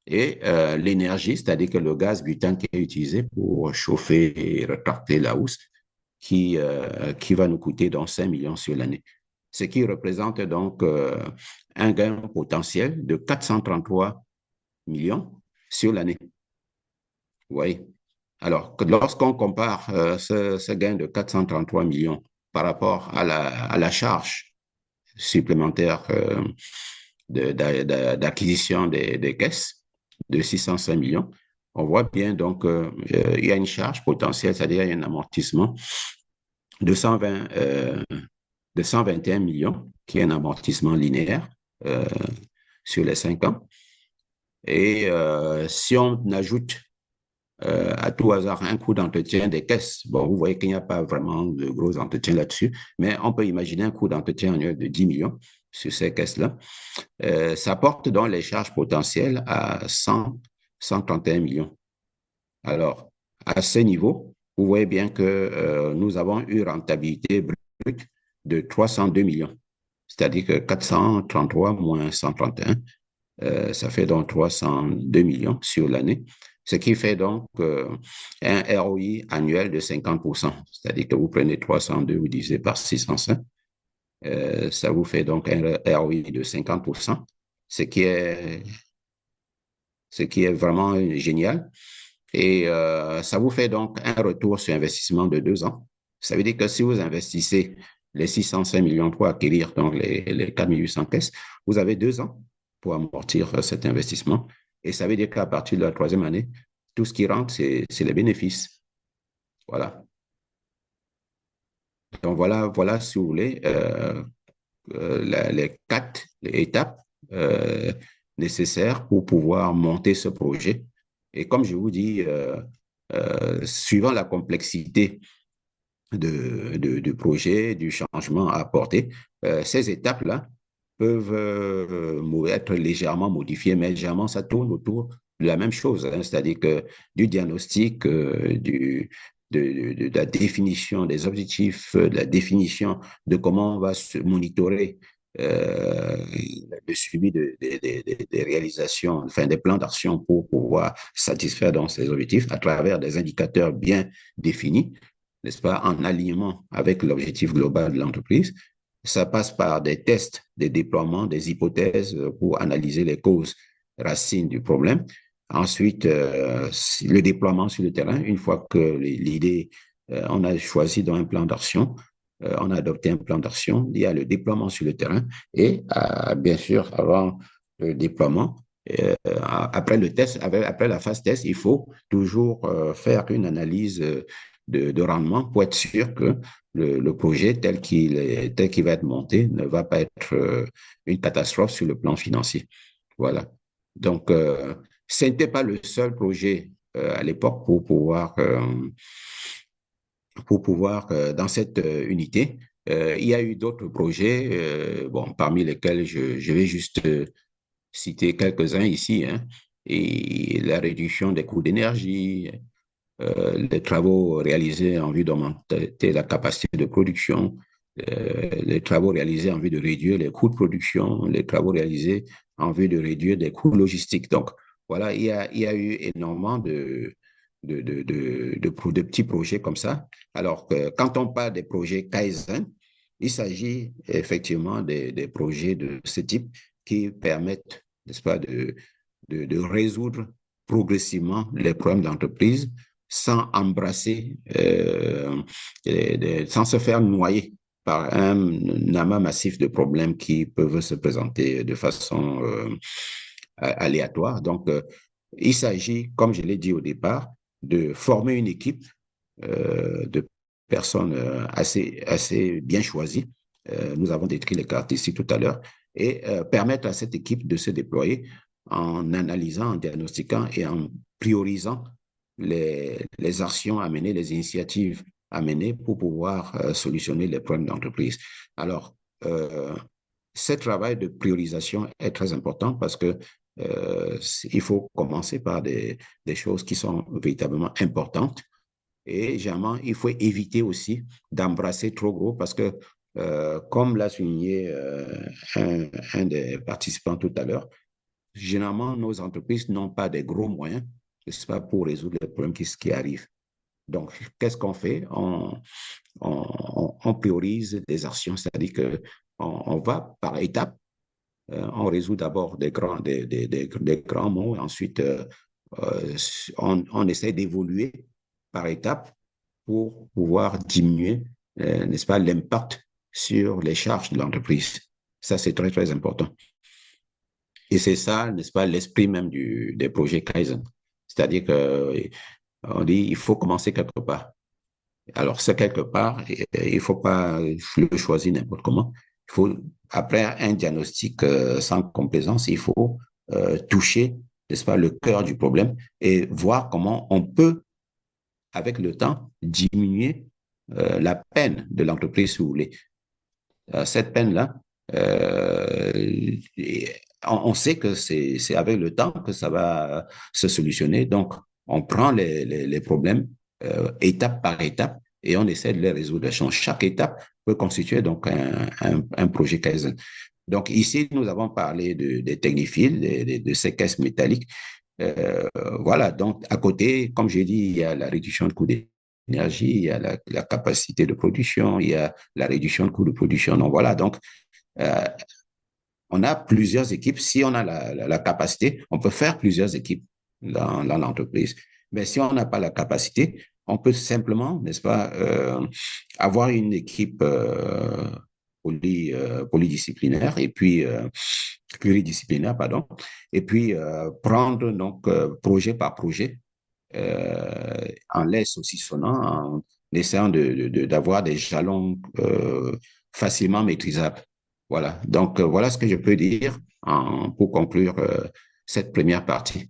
Et l'énergie, c'est-à-dire que le gaz butane qui est utilisé pour chauffer et rétracter la housse, qui va nous coûter donc 5 millions sur l'année. Ce qui représente donc un gain potentiel de 433 millions sur l'année. Vous voyez? Alors, lorsqu'on compare ce gain de 433 millions par rapport à la charge supplémentaire d'acquisition des caisses de 605 millions, on voit bien donc il y a une charge potentielle, c'est-à-dire il y a un amortissement de 121 millions, qui est un amortissement linéaire euh, sur les 5 ans. Et si on ajoute à tout hasard un coût d'entretien des caisses, bon, vous voyez qu'il n'y a pas vraiment de gros entretien là-dessus, mais on peut imaginer un coût d'entretien annuel de 10 millions sur ces caisses-là. Ça porte donc les charges potentielles à 131 millions. Alors, à ce niveau, vous voyez bien que nous avons eu rentabilité brute de 302 millions. C'est-à-dire que 433 moins 131, ça fait donc 302 millions sur l'année, ce qui fait donc un ROI annuel de 50%. C'est-à-dire que vous prenez 302, vous divisez par 605, ça vous fait donc un ROI de 50%, ce qui est, ce qui est vraiment génial. Et ça vous fait donc un retour sur investissement de 2 ans. Ça veut dire que si vous investissez les 605 millions pour acquérir donc les 4800 caisses, vous avez 2 ans pour amortir cet investissement. Et ça veut dire qu'à partir de la troisième année, tout ce qui rentre, c'est les bénéfices. Voilà. Donc voilà, si vous voulez, les 4 étapes nécessaires pour pouvoir monter ce projet. Et comme je vous dis, suivant la complexité du projet, du changement à apporter, ces étapes-là peuvent être légèrement modifiées, mais légèrement, ça tourne autour de la même chose, hein, c'est-à-dire que du diagnostic, de la définition des objectifs, de la définition de comment on va se monitorer le suivi des réalisations, enfin des plans d'action pour pouvoir satisfaire donc ces objectifs à travers des indicateurs bien définis, n'est-ce pas, en alignement avec l'objectif global de l'entreprise. Ça passe par des tests, des déploiements, des hypothèses pour analyser les causes racines du problème. Ensuite, le déploiement sur le terrain, une fois que l'idée, on a choisi dans un plan d'action, on a adopté un plan d'action, il y a le déploiement sur le terrain et bien sûr, avant le déploiement, après le test, après la phase test, il faut toujours faire une analyse de rendement pour être sûr que le projet tel qu'il va être monté ne va pas être une catastrophe sur le plan financier. Voilà. Donc, ce n'était pas le seul projet à l'époque pour pouvoir dans cette unité. Il y a eu d'autres projets, bon, parmi lesquels je vais juste citer quelques-uns ici, hein, et la réduction des coûts d'énergie, les travaux réalisés en vue d'augmenter la capacité de production, les travaux réalisés en vue de réduire les coûts de production, les travaux réalisés en vue de réduire les coûts logistiques. Donc, voilà, il y a eu énormément de petits projets comme ça. Alors que quand on parle des projets Kaizen, il s'agit effectivement des projets de ce type qui permettent, n'est-ce pas, de résoudre progressivement les problèmes d'entreprise sans embrasser, sans se faire noyer par un amas massif de problèmes qui peuvent se présenter de façon aléatoire. Donc, il s'agit, comme je l'ai dit au départ, de former une équipe de personnes assez bien choisies. Nous avons décrit les caractéristiques tout à l'heure et permettre à cette équipe de se déployer en analysant, en diagnostiquant et en priorisant les actions à mener, les initiatives à mener pour pouvoir solutionner les problèmes d'entreprise. Alors, ce travail de priorisation est très important parce que il faut commencer par des choses qui sont véritablement importantes. Et généralement, il faut éviter aussi d'embrasser trop gros parce que, comme l'a souligné un des participants tout à l'heure, généralement, nos entreprises n'ont pas des gros moyens, n'est-ce pas, pour résoudre les problèmes qui arrivent. Donc, qu'est-ce qu'on fait? On priorise des actions, c'est-à-dire que on va par étapes. On résout d'abord des grands mots, et ensuite on essaie d'évoluer par étapes pour pouvoir diminuer, n'est-ce pas, l'impact sur les charges de l'entreprise. Ça, c'est très, très important. Et c'est ça, n'est-ce pas, l'esprit même des projets Kaizen. C'est-à-dire qu'on dit, il faut commencer quelque part. Alors, c'est quelque part, il ne faut pas le choisir n'importe comment. Il faut, après un diagnostic sans complaisance, il faut toucher, n'est-ce pas, le cœur du problème et voir comment on peut, avec le temps, diminuer la peine de l'entreprise, si vous voulez. Cette peine-là, on sait que c'est avec le temps que ça va se solutionner. Donc, on prend les problèmes étape par étape et on essaie de les résoudre. Chaque étape peut constituer donc un projet Kaizen. Donc, ici, nous avons parlé des technophiles, de ces caisses métalliques. Voilà, donc à côté, comme j'ai dit, il y a la réduction de coûts d'énergie, il y a la capacité de production, il y a la réduction de coûts de production. Donc voilà, donc euh, on a plusieurs équipes. Si on a la capacité, on peut faire plusieurs équipes dans l'entreprise. Mais si on n'a pas la capacité, on peut simplement, n'est-ce pas, avoir une équipe polydisciplinaire et puis pluridisciplinaire, pardon, et puis prendre donc projet par projet en les saucissonnant, en essayant d'avoir des jalons facilement maîtrisables. Voilà. Donc, voilà ce que je peux dire pour conclure cette première partie.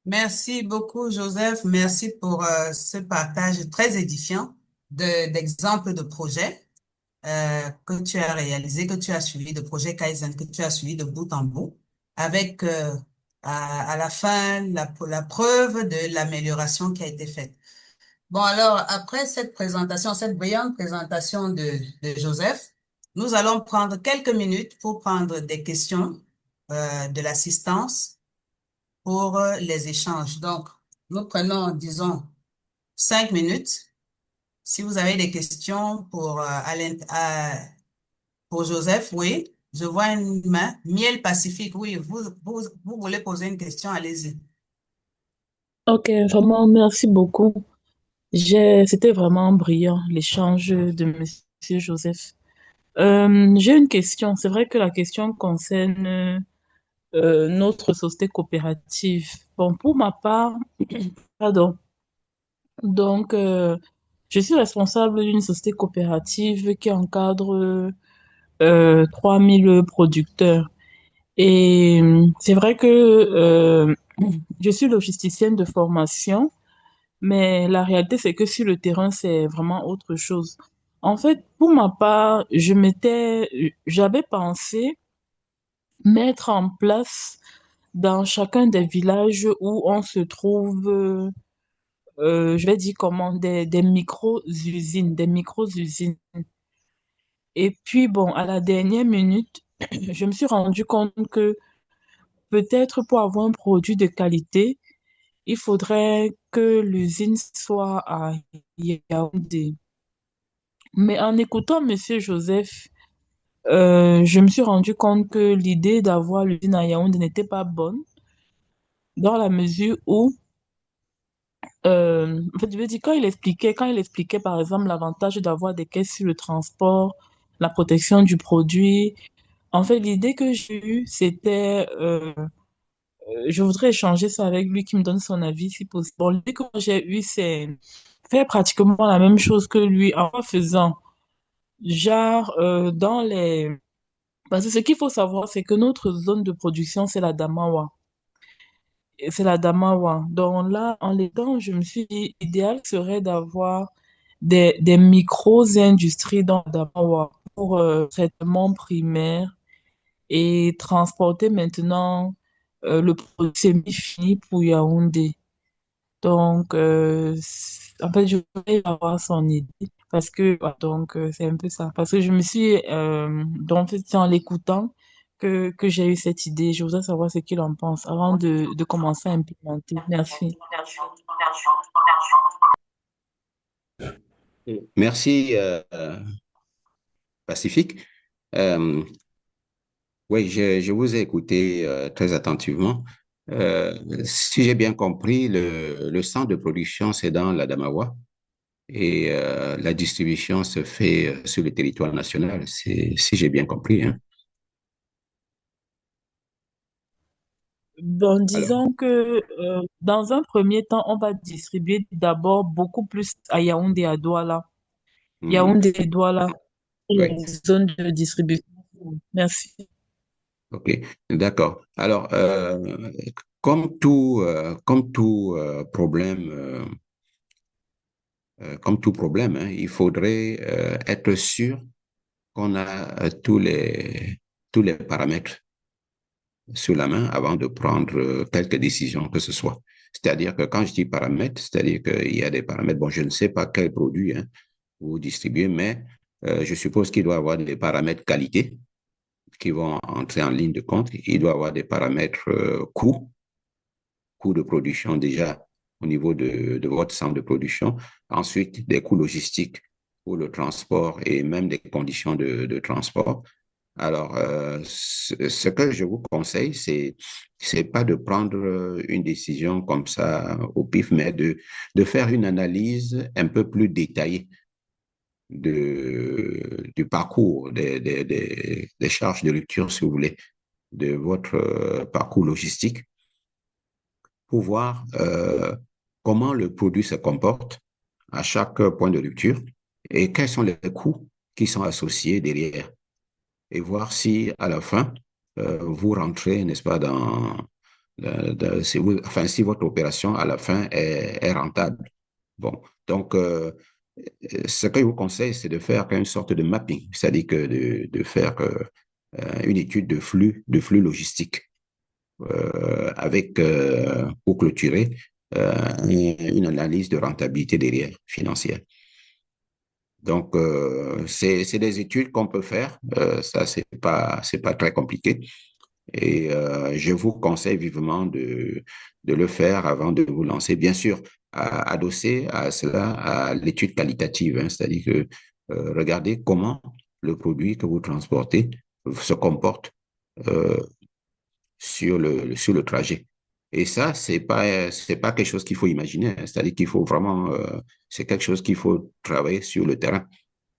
Merci beaucoup, Joseph. Merci pour ce partage très édifiant d'exemples de projets que tu as réalisés, que tu as suivis, de projets Kaizen que tu as suivis de bout en bout, avec à la fin la preuve de l'amélioration qui a été faite. Bon, alors, après cette présentation, cette brillante présentation de Joseph, nous allons prendre quelques minutes pour prendre des questions de l'assistance pour les échanges. Donc, nous prenons, disons, 5 minutes. Si vous avez des questions pour Joseph, oui, je vois une main. Miel Pacifique, oui, vous voulez poser une question, allez-y. Ok, vraiment, merci beaucoup. C'était vraiment brillant, l'échange de Monsieur Joseph. J'ai une question. C'est vrai que la question concerne notre société coopérative. Bon, pour ma part, pardon. Donc, je suis responsable d'une société coopérative qui encadre 3000 producteurs. Et c'est vrai que je suis logisticienne de formation. Mais la réalité, c'est que sur le terrain, c'est vraiment autre chose. En fait, pour ma part, j'avais pensé mettre en place dans chacun des villages où on se trouve, je vais dire comment, des micro-usines, des micro-usines. Et puis, bon, à la dernière minute, je me suis rendu compte que peut-être pour avoir un produit de qualité, il faudrait que l'usine soit à Yaoundé. Mais en écoutant Monsieur Joseph, je me suis rendu compte que l'idée d'avoir l'usine à Yaoundé n'était pas bonne, dans la mesure où, en fait, je veux dire, quand il expliquait par exemple l'avantage d'avoir des caisses sur le transport, la protection du produit, en fait, l'idée que j'ai eue, c'était, je voudrais échanger ça avec lui, qui me donne son avis si possible. Bon, l'idée que j'ai eue, c'est faire pratiquement la même chose que lui en faisant, genre, dans les. Parce que ce qu'il faut savoir, c'est que notre zone de production, c'est la Damawa. Et c'est la Damawa. Donc là, en l'étant, je me suis dit, idéal serait d'avoir des micro-industries dans la Damawa pour traitement primaire et transporter maintenant le produit semi-fini pour Yaoundé. Donc, en fait, je voulais avoir son idée parce que, c'est un peu ça. Parce que je me suis, donc, c'est en l'écoutant que j'ai eu cette idée. Je voudrais savoir ce qu'il en pense avant de commencer à implémenter. Merci. Merci, Pacifique. Euh, oui, je vous ai écouté très attentivement. Si j'ai bien compris, le centre de production, c'est dans l'Adamawa et la distribution se fait sur le territoire national, si j'ai bien compris, hein. Bon, Alors, disons que dans un premier temps, on va distribuer d'abord beaucoup plus à Yaoundé et à Douala. mhm, Yaoundé et Douala, oui, les zones de distribution. Merci. ok, d'accord. Alors, comme tout problème, hein, il faudrait être sûr qu'on a tous les paramètres sur la main avant de prendre quelque décision que ce soit. C'est-à-dire que quand je dis paramètres, c'est-à-dire qu'il y a des paramètres, bon, je ne sais pas quel produit hein, vous distribuez, mais je suppose qu'il doit y avoir des paramètres qualité qui vont entrer en ligne de compte. Il doit y avoir des paramètres coût de production déjà au niveau de votre centre de production. Ensuite, des coûts logistiques pour le transport et même des conditions de transport. Alors, ce que je vous conseille, c'est pas de prendre une décision comme ça au pif, mais de faire une analyse un peu plus détaillée du parcours des charges de rupture, si vous voulez, de votre parcours logistique pour voir comment le produit se comporte à chaque point de rupture et quels sont les coûts qui sont associés derrière et voir si à la fin, vous rentrez, n'est-ce pas, si votre opération à la fin est rentable. Bon, donc, ce que je vous conseille, c'est de faire une sorte de mapping, c'est-à-dire que de faire une étude de flux logistique avec, pour clôturer, une analyse de rentabilité derrière, financière. Donc, c'est des études qu'on peut faire. Ça, c'est pas très compliqué. Et je vous conseille vivement de le faire avant de vous lancer. Bien sûr, adossé à cela, à l'étude qualitative, hein, c'est-à-dire que regardez comment le produit que vous transportez se comporte euh, sur le trajet. Et ça, c'est pas quelque chose qu'il faut imaginer, hein. C'est-à-dire qu'il faut vraiment, c'est quelque chose qu'il faut travailler sur le terrain.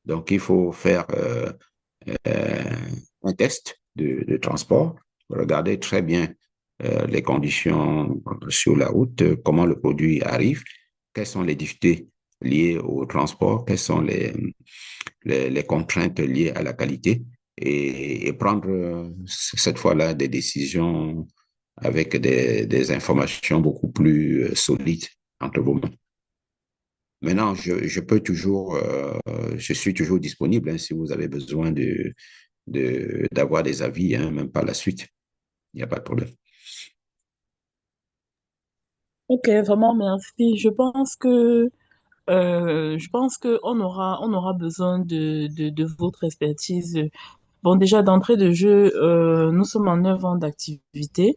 Donc, il faut faire euh, un test de transport, regarder très bien les conditions sur la route, comment le produit arrive, quelles sont les difficultés liées au transport, quelles sont les contraintes liées à la qualité et prendre cette fois-là des décisions avec des informations beaucoup plus solides entre vos mains. Maintenant, je peux toujours, je suis toujours disponible hein, si vous avez besoin d'avoir des avis, hein, même par la suite. Il n'y a pas de problème. Ok, vraiment merci. Je pense que on aura besoin de votre expertise. Bon, déjà d'entrée de jeu, nous sommes en 9 ans d'activité.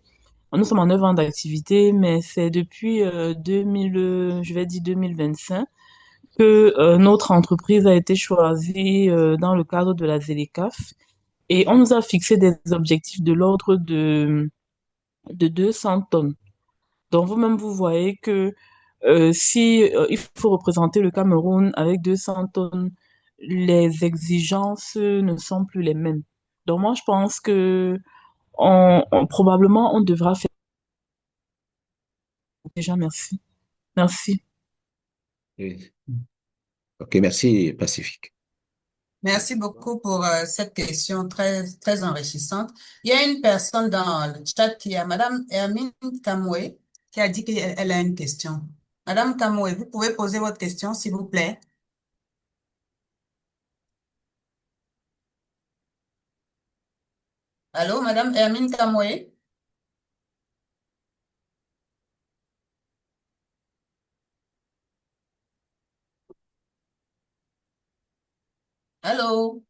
Nous sommes en 9 ans d'activité, mais c'est depuis 2000, je vais dire 2025, que notre entreprise a été choisie dans le cadre de la ZLECAf et on nous a fixé des objectifs de l'ordre de 200 tonnes. Donc vous-même, vous voyez que si il faut représenter le Cameroun avec 200 tonnes, les exigences ne sont plus les mêmes. Donc moi, je pense que probablement, on devra faire déjà. Merci. Merci. Et- OK, merci, Pacifique. Merci beaucoup pour cette question très, très enrichissante. Il y a une personne dans le chat qui a Madame Hermine Kamwe qui a dit qu'elle a une question. Madame Kamwe, vous pouvez poser votre question, s'il vous plaît. Allô, Madame Hermine Kamwe? Allô,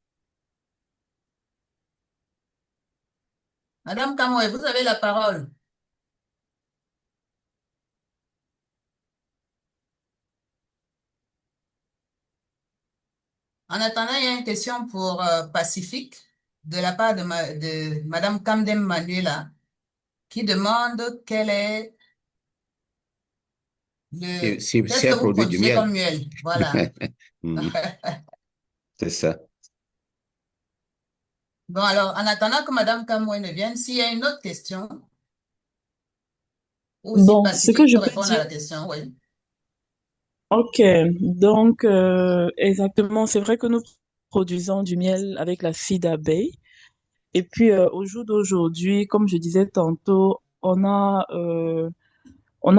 Madame Kamwe, vous avez la parole. En attendant, il y a une question pour Pacifique de la part de Madame Kamdem Manuela qui demande qu'est-ce C'est que un vous produit du produisez miel. comme miel? Voilà. Mhm. C'est ça. Bon, alors, en attendant que Madame Kamwe ne vienne, s'il y a une autre question, ou si Bon, ce que Pacifique je peut peux répondre à dire, la question, oui. ok, donc exactement, c'est vrai que nous produisons du miel avec l'acide d'abeille. Et puis au jour d'aujourd'hui, comme je disais tantôt, on a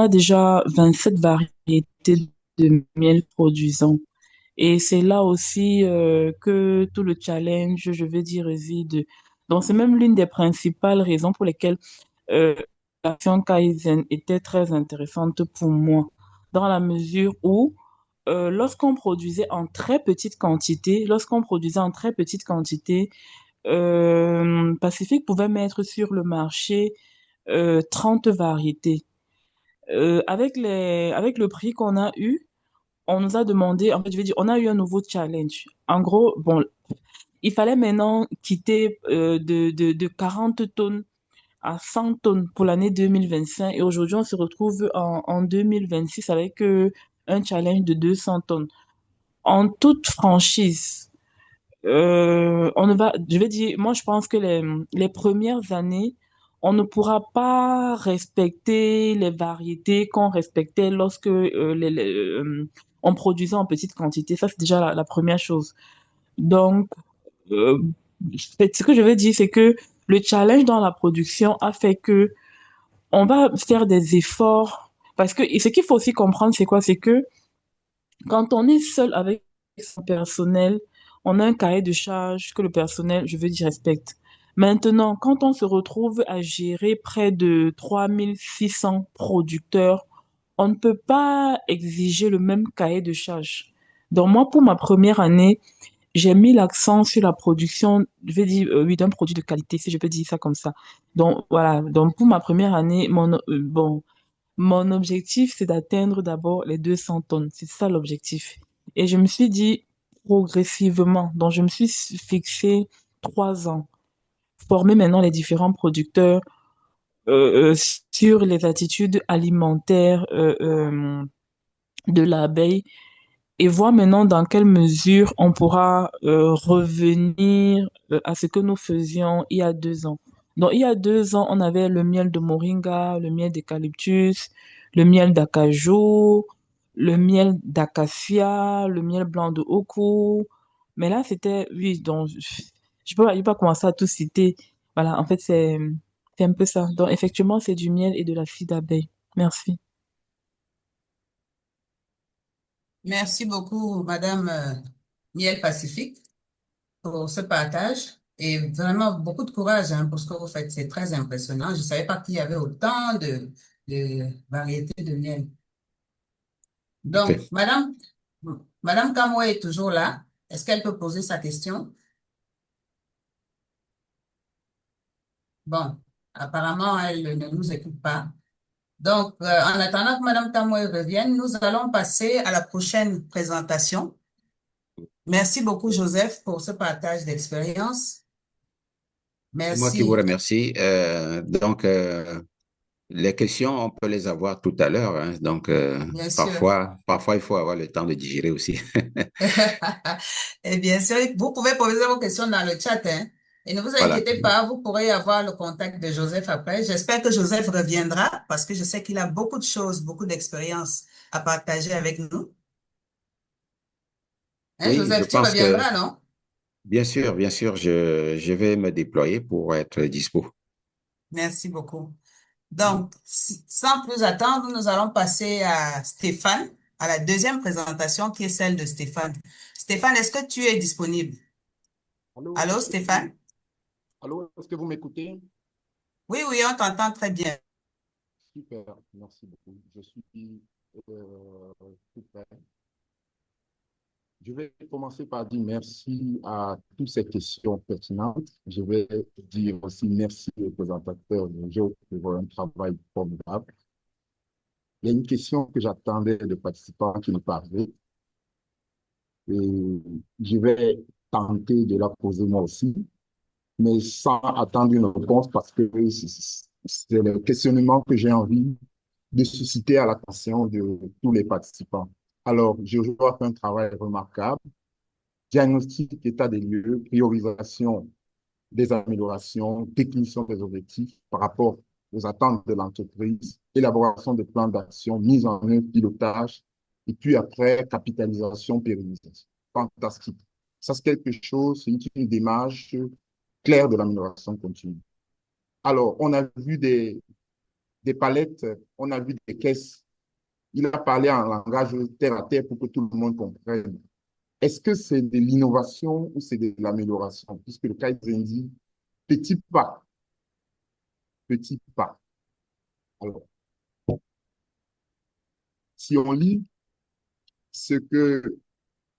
déjà 27 variétés de miel produisant. Et c'est là aussi que tout le challenge, je veux dire, réside. Donc c'est même l'une des principales raisons pour lesquelles euh, l'action Kaizen était très intéressante pour moi, dans la mesure où lorsqu'on produisait en très petite quantité, Pacific pouvait mettre sur le marché 30 variétés. Avec le prix qu'on a eu, on nous a demandé, en fait, je vais dire, on a eu un nouveau challenge. En gros, bon, il fallait maintenant quitter de 40 tonnes à 100 tonnes pour l'année 2025 et aujourd'hui, on se retrouve en 2026 avec un challenge de 200 tonnes. En toute franchise, je vais dire, moi je pense que les premières années, on ne pourra pas respecter les variétés qu'on respectait lorsque on produisait en petite quantité. Ça, c'est déjà la première chose. Donc, euh, ce que je veux dire, c'est que le challenge dans la production a fait que on va faire des efforts. Parce que et ce qu'il faut aussi comprendre, c'est quoi? C'est que quand on est seul avec son personnel, on a un cahier de charges que le personnel, je veux dire, respecte. Maintenant, quand on se retrouve à gérer près de 3600 producteurs, on ne peut pas exiger le même cahier de charges. Donc moi, pour ma première année, j'ai mis l'accent sur la production, je vais dire, oui, d'un produit de qualité, si je peux dire ça comme ça. Donc voilà, donc pour ma première année, mon objectif, c'est d'atteindre d'abord les 200 tonnes. C'est ça l'objectif. Et je me suis dit progressivement, donc je me suis fixé 3 ans, former maintenant les différents producteurs sur les attitudes alimentaires de l'abeille et voir maintenant dans quelle mesure on pourra revenir à ce que nous faisions il y a 2 ans. Donc, il y a 2 ans, on avait le miel de moringa, le miel d'eucalyptus, le miel d'acajou, le miel d'acacia, le miel blanc de oku. Mais là, c'était, oui, donc, je peux pas commencer à tout citer. Voilà, en fait, c'est un peu ça. Donc, effectivement, c'est du miel et de la figue d'abeille. Merci. Merci beaucoup, Madame Miel Pacifique, pour ce partage et vraiment beaucoup de courage pour ce que vous faites. C'est très impressionnant. Je ne savais pas qu'il y avait autant de variétés de miel. Donc, OK. Madame Kamwe est toujours là. Est-ce qu'elle peut poser sa question? Bon, apparemment, elle ne nous écoute pas. Donc, en attendant que Madame Kamwe revienne, nous allons passer à la prochaine présentation. Merci beaucoup, Joseph, pour ce partage d'expérience. C'est moi qui vous Merci. remercie. Les questions, on peut les avoir tout à l'heure, hein. Bien sûr. Parfois, il faut avoir le temps de digérer aussi. Et bien sûr, vous pouvez poser vos questions dans le chat, hein. Et ne vous Voilà. inquiétez pas, vous pourrez avoir le contact de Joseph après. J'espère que Joseph reviendra parce que je sais qu'il a beaucoup de choses, beaucoup d'expériences à partager avec nous. Hein, Oui, je Joseph, tu pense que, reviendras, non? bien sûr, je vais me déployer pour être dispo. Merci beaucoup. Donc, sans plus attendre, nous allons passer à Stéphane, à la deuxième présentation qui est celle de Stéphane. Stéphane, est-ce que tu es disponible? Allô, Allô, Stéphane? Allô, est-ce que vous m'écoutez? Oui, oui, on t'entend très bien. Super, merci beaucoup. Je suis tout prêt. Je vais commencer par dire merci à toutes ces questions pertinentes. Je vais dire aussi merci aux présentateurs de Joe pour un travail formidable. Il y a une question que j'attendais de participants qui nous parlaient et je vais tenter de la poser moi aussi, mais sans attendre une réponse parce que c'est le questionnement que j'ai envie de susciter à l'attention de tous les participants. Alors, je vois un travail remarquable, diagnostic, état des lieux, priorisation des améliorations, définition des objectifs par rapport aux attentes de l'entreprise, élaboration de plans d'action, mise en œuvre, pilotage, et puis après, capitalisation, pérennisation. Fantastique. Ça, c'est quelque chose, c'est une démarche claire de l'amélioration continue. Alors, on a vu des palettes, on a vu des caisses. Il a parlé en langage terre à terre pour que tout le monde comprenne. Est-ce que c'est de l'innovation ou c'est de l'amélioration? Puisque le Kaizen dit petit pas, petit pas. Alors, si on lit ce que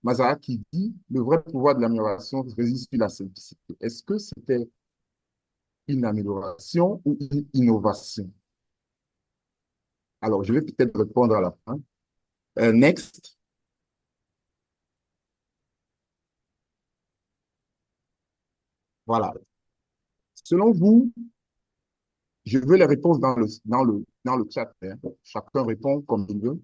Mazaraki dit, le vrai pouvoir de l'amélioration réside sur la simplicité. Est-ce que c'était une amélioration ou une innovation? Alors, je vais peut-être répondre à la fin. Next. Voilà. Selon vous, je veux les réponses dans le chat. Hein. Chacun répond comme il veut.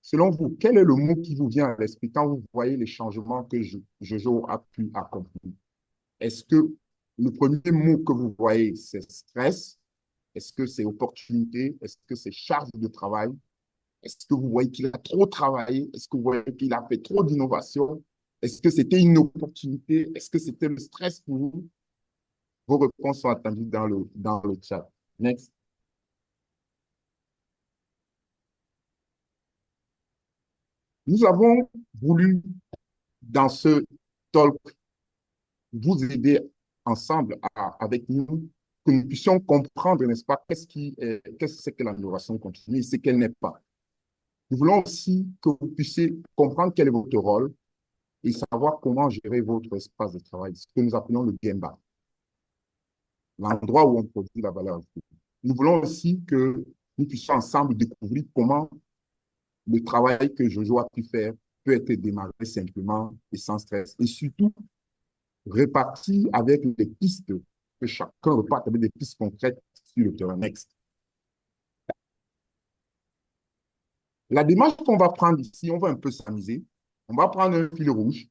Selon vous, quel est le mot qui vous vient à l'esprit quand vous voyez les changements que Jojo a pu accomplir? Est-ce que le premier mot que vous voyez, c'est stress? Est-ce que c'est opportunité? Est-ce que c'est charge de travail? Est-ce que vous voyez qu'il a trop travaillé? Est-ce que vous voyez qu'il a fait trop d'innovation? Est-ce que c'était une opportunité? Est-ce que c'était le stress pour vous? Vos réponses sont attendues dans le chat. Next. Nous avons voulu, dans ce talk, vous aider ensemble avec nous, que nous puissions comprendre, n'est-ce pas, qu'est-ce que c'est que l'amélioration continue et ce qu'elle n'est pas. Nous voulons aussi que vous puissiez comprendre quel est votre rôle et savoir comment gérer votre espace de travail, ce que nous appelons le Gemba, l'endroit où on produit la valeur ajoutée. Nous voulons aussi que nous puissions ensemble découvrir comment le travail que Jojo a pu faire peut être démarré simplement et sans stress. Et surtout, réparti avec des pistes, que chacun reparte avec des pistes concrètes sur le terrain. Next. La démarche qu'on va prendre ici, on va un peu s'amuser. On va prendre un fil rouge.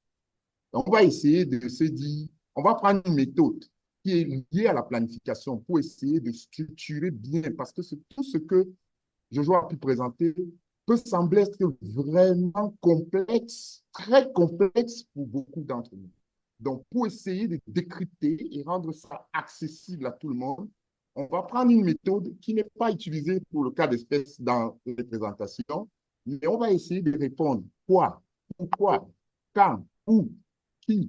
On va essayer de se dire, on va prendre une méthode qui est liée à la planification pour essayer de structurer bien, parce que tout ce que Jojo a pu présenter peut sembler être vraiment complexe, très complexe pour beaucoup d'entre nous. Donc, pour essayer de décrypter et rendre ça accessible à tout le monde, on va prendre une méthode qui n'est pas utilisée pour le cas d'espèce dans les présentations, mais on va essayer de répondre quoi, pourquoi, quand, où, qui,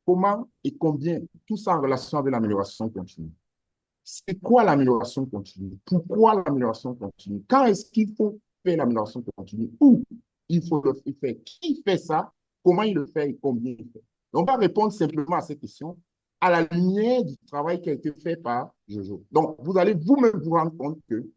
comment et combien, tout ça en relation avec l'amélioration continue. C'est quoi l'amélioration continue? Pourquoi l'amélioration continue? Quand est-ce qu'il faut faire l'amélioration continue? Où il faut le faire? Qui fait ça? Comment il le fait et combien il fait? On va répondre simplement à ces questions à la lumière du travail qui a été fait par Jojo. Donc, vous allez vous-même vous rendre compte que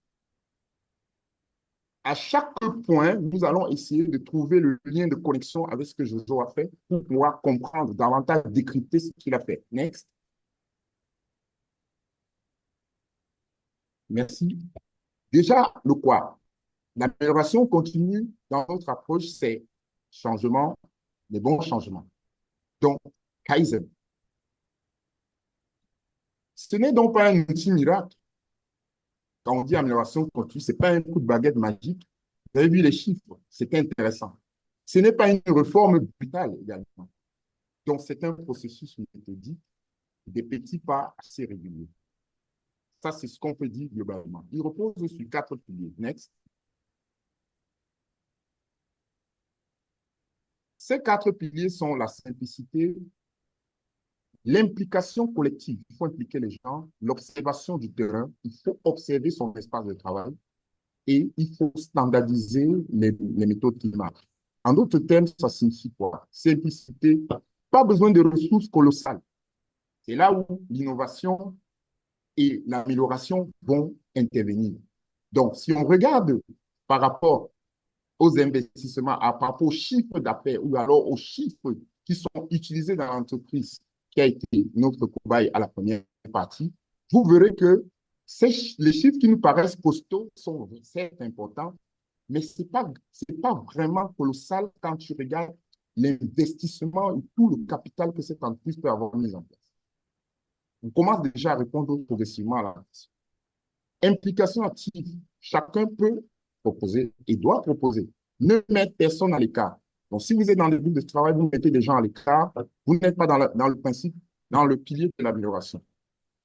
à chaque point, nous allons essayer de trouver le lien de connexion avec ce que Jojo a fait pour pouvoir comprendre davantage, décrypter ce qu'il a fait. Next. Merci. Déjà, le quoi? L'amélioration continue dans notre approche, c'est changement, les bons changements. Donc, Kaizen. Ce n'est donc pas un outil miracle. Quand on dit amélioration continue, ce n'est pas un coup de baguette magique. Vous avez vu les chiffres, c'est intéressant. Ce n'est pas une réforme brutale également. Donc, c'est un processus méthodique, des petits pas assez réguliers. Ça, c'est ce qu'on peut dire globalement. Il repose sur 4 piliers. Next. Ces 4 piliers sont la simplicité, L'implication collective, il faut impliquer les gens, l'observation du terrain, il faut observer son espace de travail et il faut standardiser les méthodes qui marchent. En d'autres termes, ça signifie quoi? Simplicité, pas besoin de ressources colossales. C'est là où l'innovation et l'amélioration vont intervenir. Donc, si on regarde par rapport aux investissements, par rapport aux chiffres d'affaires ou alors aux chiffres qui sont utilisés dans l'entreprise qui a été notre cobaye à la première partie, vous verrez que les chiffres qui nous paraissent costauds sont certes importants, mais ce n'est pas vraiment colossal quand tu regardes l'investissement et tout le capital que cette entreprise peut avoir mis en place. On commence déjà à répondre progressivement à la question. Implication active, chacun peut proposer et doit proposer. Ne mettre personne à l'écart. Donc, si vous êtes dans le groupe de travail, vous mettez des gens à l'écart, vous n'êtes pas dans le principe, dans le pilier de l'amélioration.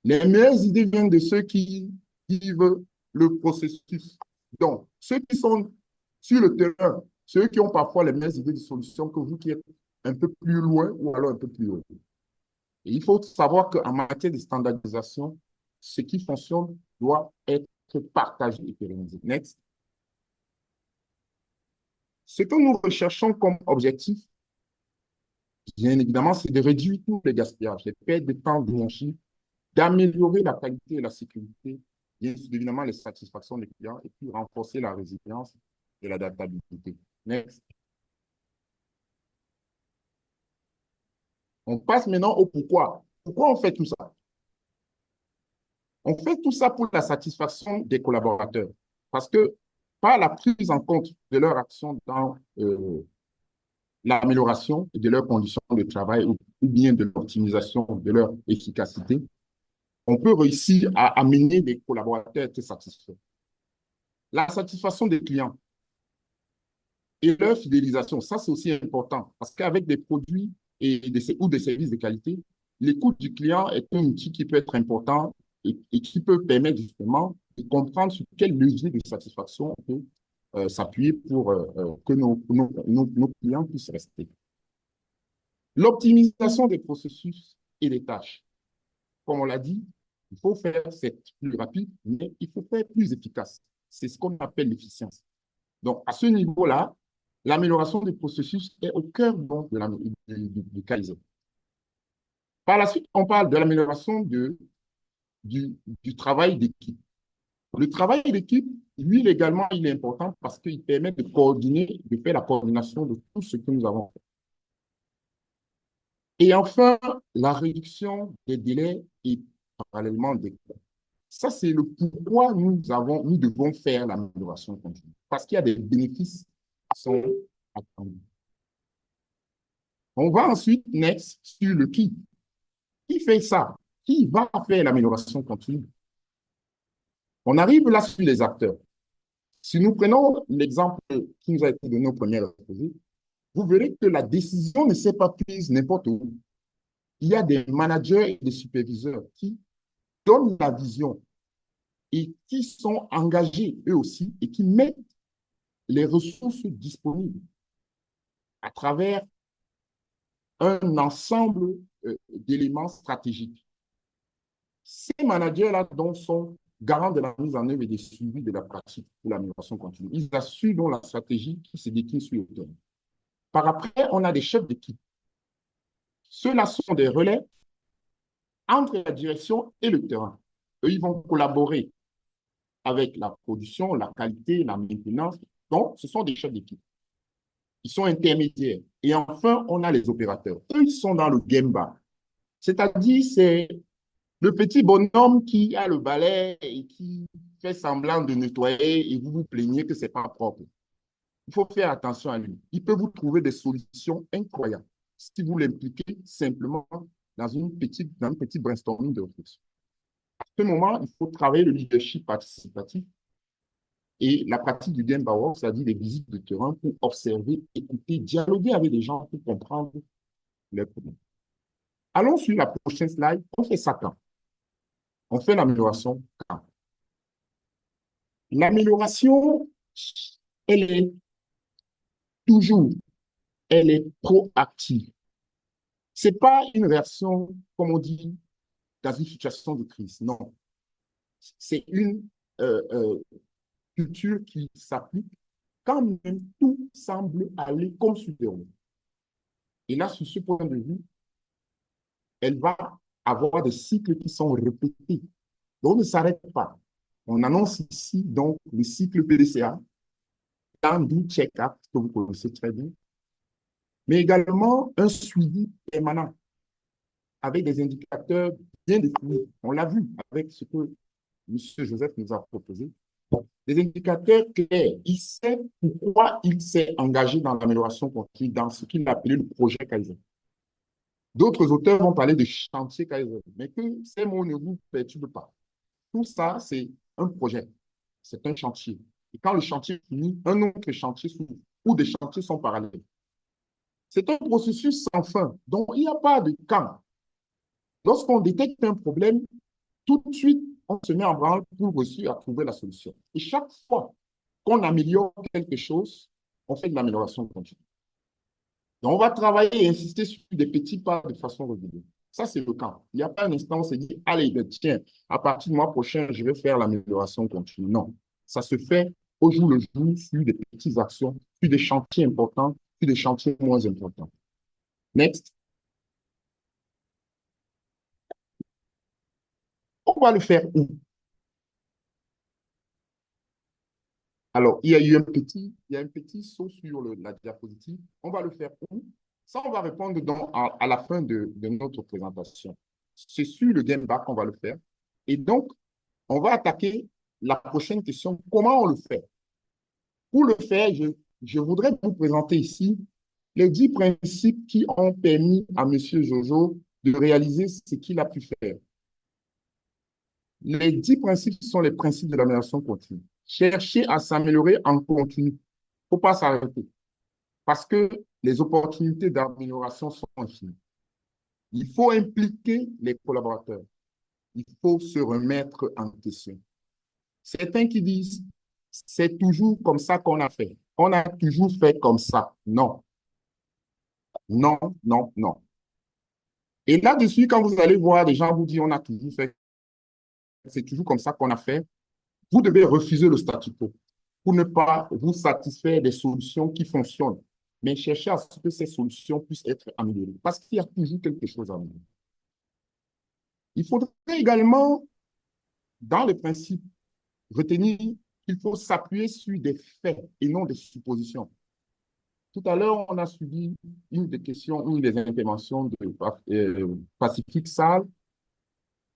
Les meilleures idées viennent de ceux qui vivent le processus. Donc, ceux qui sont sur le terrain, ceux qui ont parfois les meilleures idées de solutions que vous qui êtes un peu plus loin ou alors un peu plus haut. Et il faut savoir qu'en matière de standardisation, ce qui fonctionne doit être partagé et pérennisé. Next. Ce que nous recherchons comme objectif, bien évidemment, c'est de réduire tous les gaspillages, les pertes de temps, d'énergie, d'améliorer la qualité et la sécurité, bien évidemment les satisfactions des clients et puis renforcer la résilience et l'adaptabilité. Next. On passe maintenant au pourquoi. Pourquoi on fait tout ça? On fait tout ça pour la satisfaction des collaborateurs. Parce que par la prise en compte de leur action dans l'amélioration de leurs conditions de travail ou bien de l'optimisation de leur efficacité, on peut réussir à amener des collaborateurs à être satisfaits. La satisfaction des clients et leur fidélisation, ça c'est aussi important parce qu'avec des produits ou des services de qualité, l'écoute du client est un outil qui peut être important et qui peut permettre justement de comprendre sur quel levier de satisfaction on peut s'appuyer pour que nos clients puissent rester. L'optimisation des processus et des tâches. Comme on l'a dit, il faut faire c'est plus rapide, mais il faut faire plus efficace. C'est ce qu'on appelle l'efficience. Donc, à ce niveau-là, l'amélioration des processus est au cœur donc, du Kaizen. Par la suite, on parle de l'amélioration du travail d'équipe. Le travail d'équipe, lui, également, il est important parce qu'il permet de coordonner, de faire la coordination de tout ce que nous avons fait. Et enfin, la réduction des délais et parallèlement des coûts. Ça, c'est le pourquoi nous devons faire l'amélioration continue. Parce qu'il y a des bénéfices qui sont attendus. On va ensuite, next, sur le qui. Qui fait ça? Qui va faire l'amélioration continue? On arrive là sur les acteurs. Si nous prenons l'exemple qui nous a été donné au premier exposé, vous verrez que la décision ne s'est pas prise n'importe où. Il y a des managers et des superviseurs qui donnent la vision et qui sont engagés eux aussi et qui mettent les ressources disponibles à travers un ensemble d'éléments stratégiques. Ces managers-là donc sont garants de la mise en œuvre et des suivis de la pratique pour l'amélioration continue. Ils assurent donc la stratégie qui se décline sur le terrain. Par après, on a des chefs d'équipe. Ceux-là sont des relais entre la direction et le terrain. Eux, ils vont collaborer avec la production, la qualité, la maintenance. Donc, ce sont des chefs d'équipe. Ils sont intermédiaires. Et enfin, on a les opérateurs. Eux, ils sont dans le gemba. C'est-à-dire, c'est le petit bonhomme qui a le balai et qui fait semblant de nettoyer et vous vous plaignez que ce n'est pas propre. Il faut faire attention à lui. Il peut vous trouver des solutions incroyables si vous l'impliquez simplement dans une petite brainstorming de réflexion. À ce moment, il faut travailler le leadership participatif et la pratique du Gemba Walk, c'est-à-dire des visites de terrain pour observer, écouter, dialoguer avec les gens pour comprendre leurs problèmes. Allons sur la prochaine slide. On fait ça quand? On fait l'amélioration quand? L'amélioration, elle est toujours, elle est proactive. Ce n'est pas une réaction, comme on dit, dans une situation de crise. Non. C'est une culture qui s'applique quand même tout semble aller comme sur des roues. Et là, sur ce point de vue, elle va avoir des cycles qui sont répétés. Donc, on ne s'arrête pas. On annonce ici donc le cycle PDCA, dans du check-up, que vous connaissez très bien, mais également un suivi permanent avec des indicateurs bien définis. On l'a vu avec ce que M. Joseph nous a proposé. Des indicateurs clairs. Il sait pourquoi il s'est engagé dans l'amélioration continue, dans ce qu'il a appelé le projet Kaizen. D'autres auteurs vont parler de chantier Kaizen, mais que ces mots ne vous perturbent pas. Tout ça, c'est un projet, c'est un chantier. Et quand le chantier finit, un autre chantier s'ouvre, ou des chantiers sont parallèles. C'est un processus sans fin, donc il n'y a pas de camp. Lorsqu'on détecte un problème, tout de suite, on se met en branle pour réussir à trouver la solution. Et chaque fois qu'on améliore quelque chose, on fait de l'amélioration continue. Donc, on va travailler et insister sur des petits pas de façon régulière. Ça, c'est le camp. Il n'y a pas un instant où on se dit, allez, ben, tiens, à partir du mois prochain, je vais faire l'amélioration continue. Non. Ça se fait au jour le jour sur des petites actions, sur des chantiers importants, sur des chantiers moins importants. Next. On va le faire où? Alors, il y a eu un petit saut sur la diapositive. On va le faire où? Ça, on va répondre à la fin de notre présentation. C'est sur le game back qu'on va le faire. Et donc, on va attaquer la prochaine question. Comment on le fait? Pour le faire, je voudrais vous présenter ici les 10 principes qui ont permis à M. Jojo de réaliser ce qu'il a pu faire. Les 10 principes sont les principes de l'amélioration continue. Chercher à s'améliorer en continu. Il ne faut pas s'arrêter. Parce que les opportunités d'amélioration sont infinies. Il faut impliquer les collaborateurs. Il faut se remettre en question. Certains qui disent, c'est toujours comme ça qu'on a fait. On a toujours fait comme ça. Non. Non, non, non. Et là-dessus, quand vous allez voir des gens vous dire, on a toujours fait, c'est toujours comme ça qu'on a fait, vous devez refuser le statu quo pour ne pas vous satisfaire des solutions qui fonctionnent, mais chercher à ce que ces solutions puissent être améliorées, parce qu'il y a toujours quelque chose à améliorer. Il faudrait également, dans le principe, retenir qu'il faut s'appuyer sur des faits et non des suppositions. Tout à l'heure, on a suivi une des questions, une des interventions de Pacifique Salle,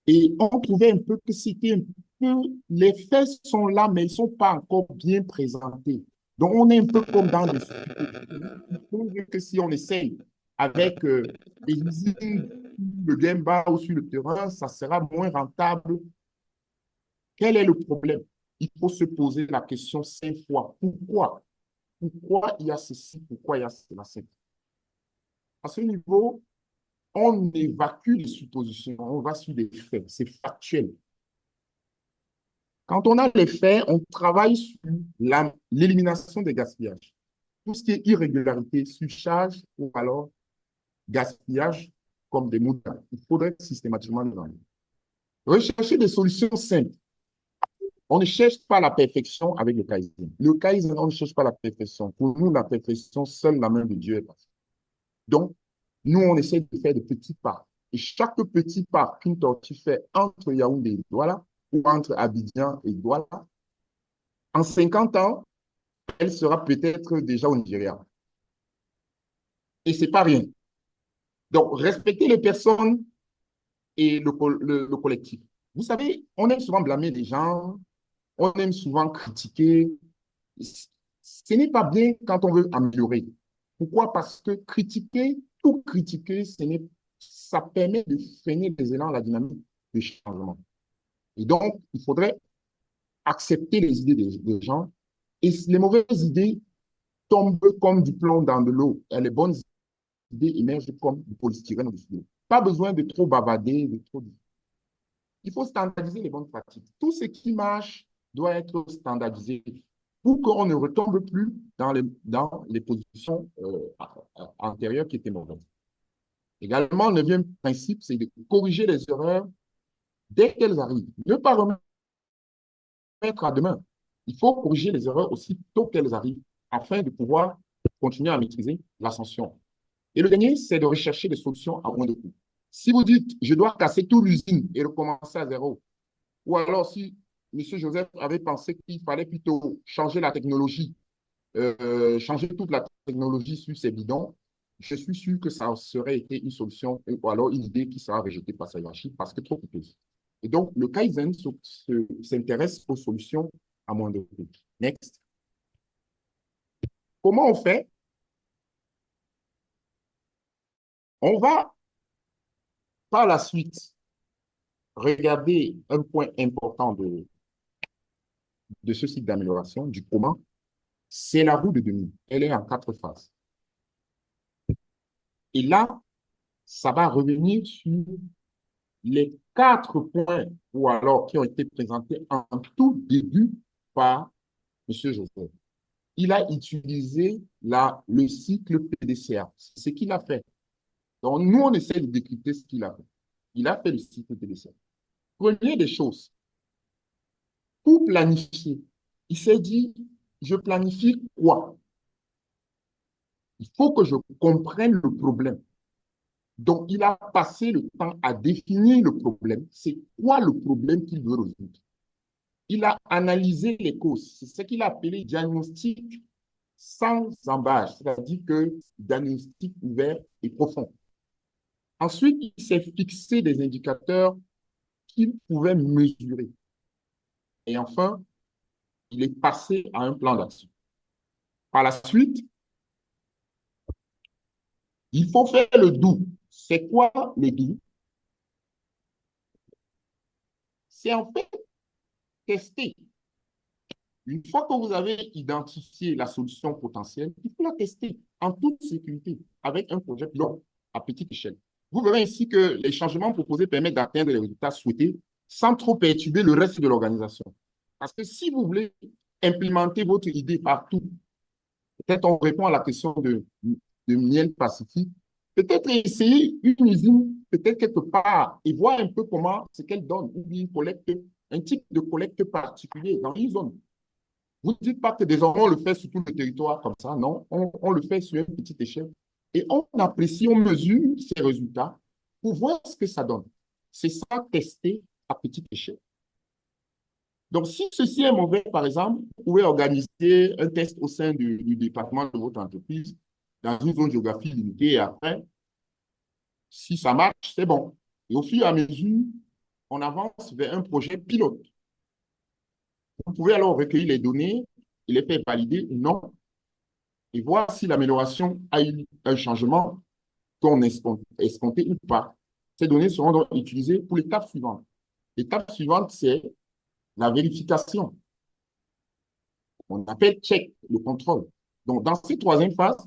et on trouvait un peu que c'était un peu, les faits sont là, mais ils ne sont pas encore bien présentés. Donc, on est un peu comme dans les suppositions. Il faut que si on essaye avec des usines, le game bar ou sur le terrain, ça sera moins rentable. Quel est le problème? Il faut se poser la question 5 fois. Pourquoi? Pourquoi il y a ceci? Pourquoi il y a cela? À ce niveau, on évacue les suppositions, on va sur des faits, c'est factuel. Quand on a les faits, on travaille sur l'élimination des gaspillages. Tout ce qui est irrégularité, surcharge ou alors gaspillage comme des moutons. Il faudrait systématiquement les enlever. Rechercher des solutions simples. On ne cherche pas la perfection avec le Kaizen. Le Kaizen, on ne cherche pas la perfection. Pour nous, la perfection, seule la main de Dieu est parfaite. Donc, nous, on essaie de faire des petits pas. Et chaque petit pas qu'une tortue fait entre Yaoundé et Douala, ou entre Abidjan et Douala, en 50 ans, elle sera peut-être déjà au Nigeria. Et ce n'est pas rien. Donc, respecter les personnes et le collectif. Vous savez, on aime souvent blâmer les gens, on aime souvent critiquer. Ce n'est pas bien quand on veut améliorer. Pourquoi? Parce que tout critiquer, ça permet de freiner les élans, la dynamique de changement. Et donc, il faudrait accepter les idées des gens. Et les mauvaises idées tombent comme du plomb dans de l'eau. Et les bonnes idées émergent comme du polystyrène ou du fluo. Pas besoin de trop bavarder, de trop... Il faut standardiser les bonnes pratiques. Tout ce qui marche doit être standardisé pour qu'on ne retombe plus dans les positions antérieures qui étaient mauvaises. Également, le neuvième principe, c'est de corriger les erreurs dès qu'elles arrivent. Ne pas remettre à demain. Il faut corriger les erreurs aussi tôt qu'elles arrivent afin de pouvoir continuer à maîtriser l'ascension. Et le dernier, c'est de rechercher des solutions à moins de coût. Si vous dites, je dois casser toute l'usine et recommencer à zéro, ou alors si M. Joseph avait pensé qu'il fallait plutôt changer la technologie, changer toute la technologie sur ces bidons, je suis sûr que ça aurait été une solution ou alors une idée qui sera rejetée par sa hiérarchie parce que trop coûteuse. Et donc, le Kaizen s'intéresse aux solutions à moins de coût. Next. Comment on fait? On va par la suite regarder un point important de ce cycle d'amélioration, du comment. C'est la roue de demi. Elle est en 4 phases. Et là, ça va revenir sur les 4 points ou alors qui ont été présentés en tout début par M. Joseph. Il a utilisé le cycle PDCA. C'est ce qu'il a fait. Donc, nous, on essaie de décrypter ce qu'il a fait. Il a fait le cycle PDCA. Prenez des choses. Pour planifier, il s'est dit, je planifie quoi? Il faut que je comprenne le problème. Donc, il a passé le temps à définir le problème. C'est quoi le problème qu'il veut résoudre? Il a analysé les causes. C'est ce qu'il a appelé diagnostic sans embâche, c'est-à-dire que diagnostic ouvert et profond. Ensuite, il s'est fixé des indicateurs qu'il pouvait mesurer. Et enfin, il est passé à un plan d'action. Par la suite, il faut faire le doux. C'est quoi le doux? C'est en fait tester. Une fois que vous avez identifié la solution potentielle, il faut la tester en toute sécurité avec un projet pilote à petite échelle. Vous verrez ainsi que les changements proposés permettent d'atteindre les résultats souhaités sans trop perturber le reste de l'organisation. Parce que si vous voulez implémenter votre idée partout, peut-être on répond à la question de miel pacifique, peut-être essayer une usine, peut-être quelque part, et voir un peu comment ce qu'elle donne, ou bien un type de collecte particulier dans une zone. Vous ne dites pas que désormais on le fait sur tout le territoire comme ça, non, on le fait sur une petite échelle. Et on apprécie, on mesure ces résultats pour voir ce que ça donne. C'est ça, tester à petite échelle. Donc, si ceci est mauvais, par exemple, vous pouvez organiser un test au sein du département de votre entreprise dans une zone géographique limitée et après, si ça marche, c'est bon. Et au fur et à mesure, on avance vers un projet pilote. Vous pouvez alors recueillir les données et les faire valider ou non et voir si l'amélioration a eu un changement qu'on escompté ou pas. Ces données seront donc utilisées pour l'étape suivante. L'étape suivante, c'est la vérification. On appelle check, le contrôle. Donc, dans cette troisième phase,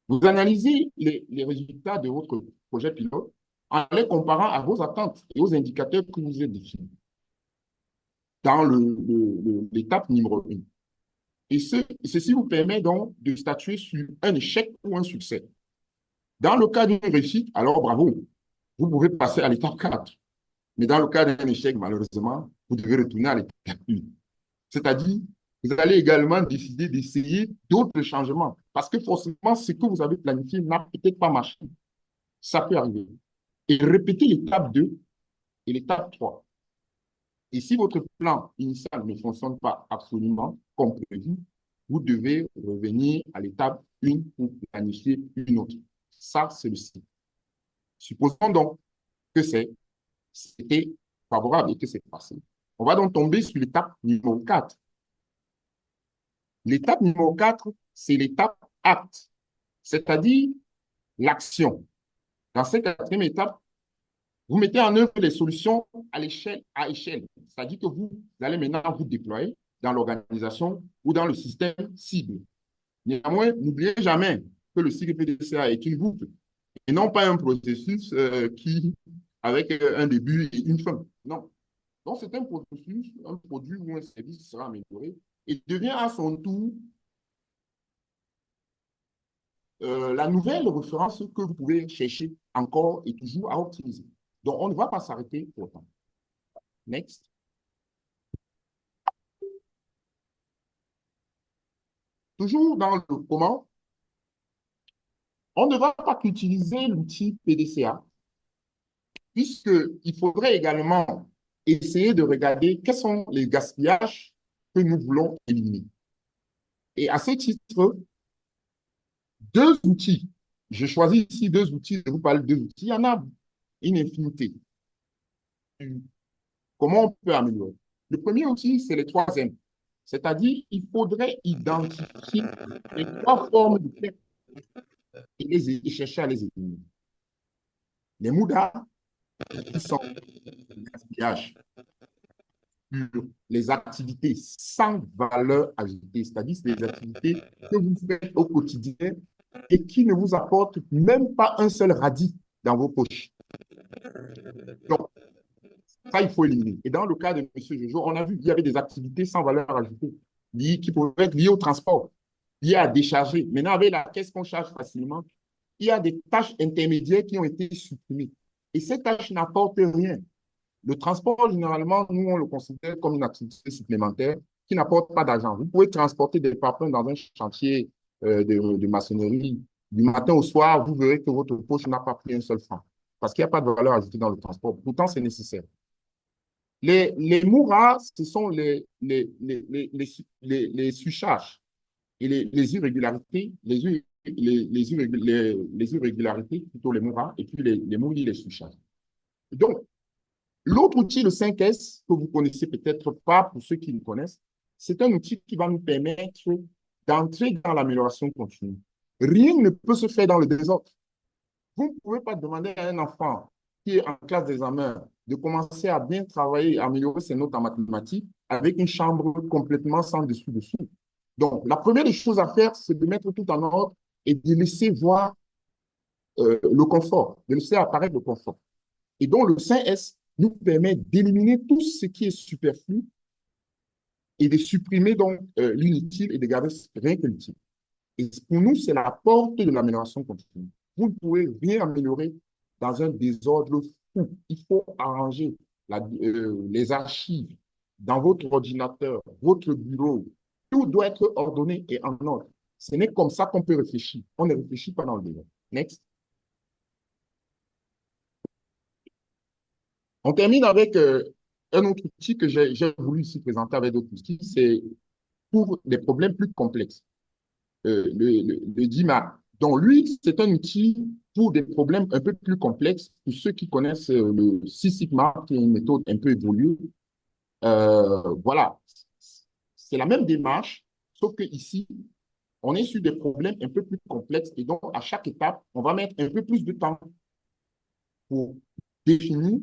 vous analysez les résultats de votre projet pilote en les comparant à vos attentes et aux indicateurs que vous avez définis dans l'étape numéro 1. Et ceci vous permet donc de statuer sur un échec ou un succès. Dans le cas d'une réussite, alors bravo, vous pouvez passer à l'étape 4. Mais dans le cas d'un échec, malheureusement, vous devez retourner à l'étape 1. C'est-à-dire, vous allez également décider d'essayer d'autres changements. Parce que forcément, ce que vous avez planifié n'a peut-être pas marché. Ça peut arriver. Et répétez l'étape 2 et l'étape 3. Et si votre plan initial ne fonctionne pas absolument comme prévu, vous devez revenir à l'étape 1 pour planifier une autre. Ça, c'est le cycle. Supposons donc que c'était favorable et que c'est passé. On va donc tomber sur l'étape numéro 4. L'étape numéro 4, c'est l'étape acte, c'est-à-dire l'action. Dans cette quatrième étape, vous mettez en œuvre les solutions à échelle. C'est-à-dire que vous allez maintenant vous déployer dans l'organisation ou dans le système cible. Néanmoins, n'oubliez jamais que le cycle PDCA est une boucle et non pas un processus avec un début et une fin. Non. Donc, c'est un processus, un produit ou un service sera amélioré et devient à son tour la nouvelle référence que vous pouvez chercher encore et toujours à optimiser. Donc, on ne va pas s'arrêter pour autant. Next. Toujours dans le comment, on ne va pas qu'utiliser l'outil PDCA, puisqu'il faudrait également essayer de regarder quels sont les gaspillages que nous voulons éliminer. Et à ce titre, deux outils, je choisis ici deux outils, je vous parle de deux outils, il y en a une infinité. Comment on peut améliorer? Le premier outil, c'est les 3M. C'est-à-dire, il faudrait identifier les trois formes de perte et chercher à les éliminer. Les MOUDA, qui sont le gaspillage sur les activités sans valeur ajoutée, c'est-à-dire les activités que vous faites au quotidien et qui ne vous apportent même pas un seul radis dans vos poches. Donc, ça, il faut éliminer. Et dans le cas de M. Jojo, on a vu qu'il y avait des activités sans valeur ajoutée qui pouvaient être liées au transport, liées à décharger. Maintenant, avec la caisse qu'on charge facilement, il y a des tâches intermédiaires qui ont été supprimées. Et ces tâches n'apportent rien. Le transport, généralement, nous, on le considère comme une activité supplémentaire qui n'apporte pas d'argent. Vous pouvez transporter des parpaings dans un chantier de maçonnerie. Du matin au soir, vous verrez que votre poche n'a pas pris un seul franc parce qu'il n'y a pas de valeur ajoutée dans le transport. Pourtant, c'est nécessaire. Les mourras, ce sont les surcharges et les irrégularités, les irrégularités, plutôt les mourras, et puis les mouilles, les surcharges. Donc, l'autre outil, le 5S, que vous ne connaissez peut-être pas pour ceux qui le connaissent, c'est un outil qui va nous permettre d'entrer dans l'amélioration continue. Rien ne peut se faire dans le désordre. Vous ne pouvez pas demander à un enfant qui est en classe d'examen de commencer à bien travailler, à améliorer ses notes en mathématiques avec une chambre complètement sans dessus-dessous. Donc, la première des choses à faire, c'est de mettre tout en ordre et de laisser voir le confort, de laisser apparaître le confort. Et donc, le 5S nous permet d'éliminer tout ce qui est superflu et de supprimer donc l'inutile et de garder rien que l'utile. Et pour nous, c'est la porte de l'amélioration continue. Vous ne pouvez rien améliorer dans un désordre fou. Il faut arranger les archives dans votre ordinateur, votre bureau. Tout doit être ordonné et en ordre. Ce n'est comme ça qu'on peut réfléchir. On ne réfléchit pas dans le désordre. Next. On termine avec un autre outil que j'ai voulu ici présenter avec d'autres outils. C'est pour des problèmes plus complexes. Le DIMA. Donc, lui, c'est un outil pour des problèmes un peu plus complexes. Pour ceux qui connaissent le Six Sigma, qui est une méthode un peu évoluée, voilà. C'est la même démarche, sauf que ici, on est sur des problèmes un peu plus complexes. Et donc, à chaque étape, on va mettre un peu plus de temps pour définir,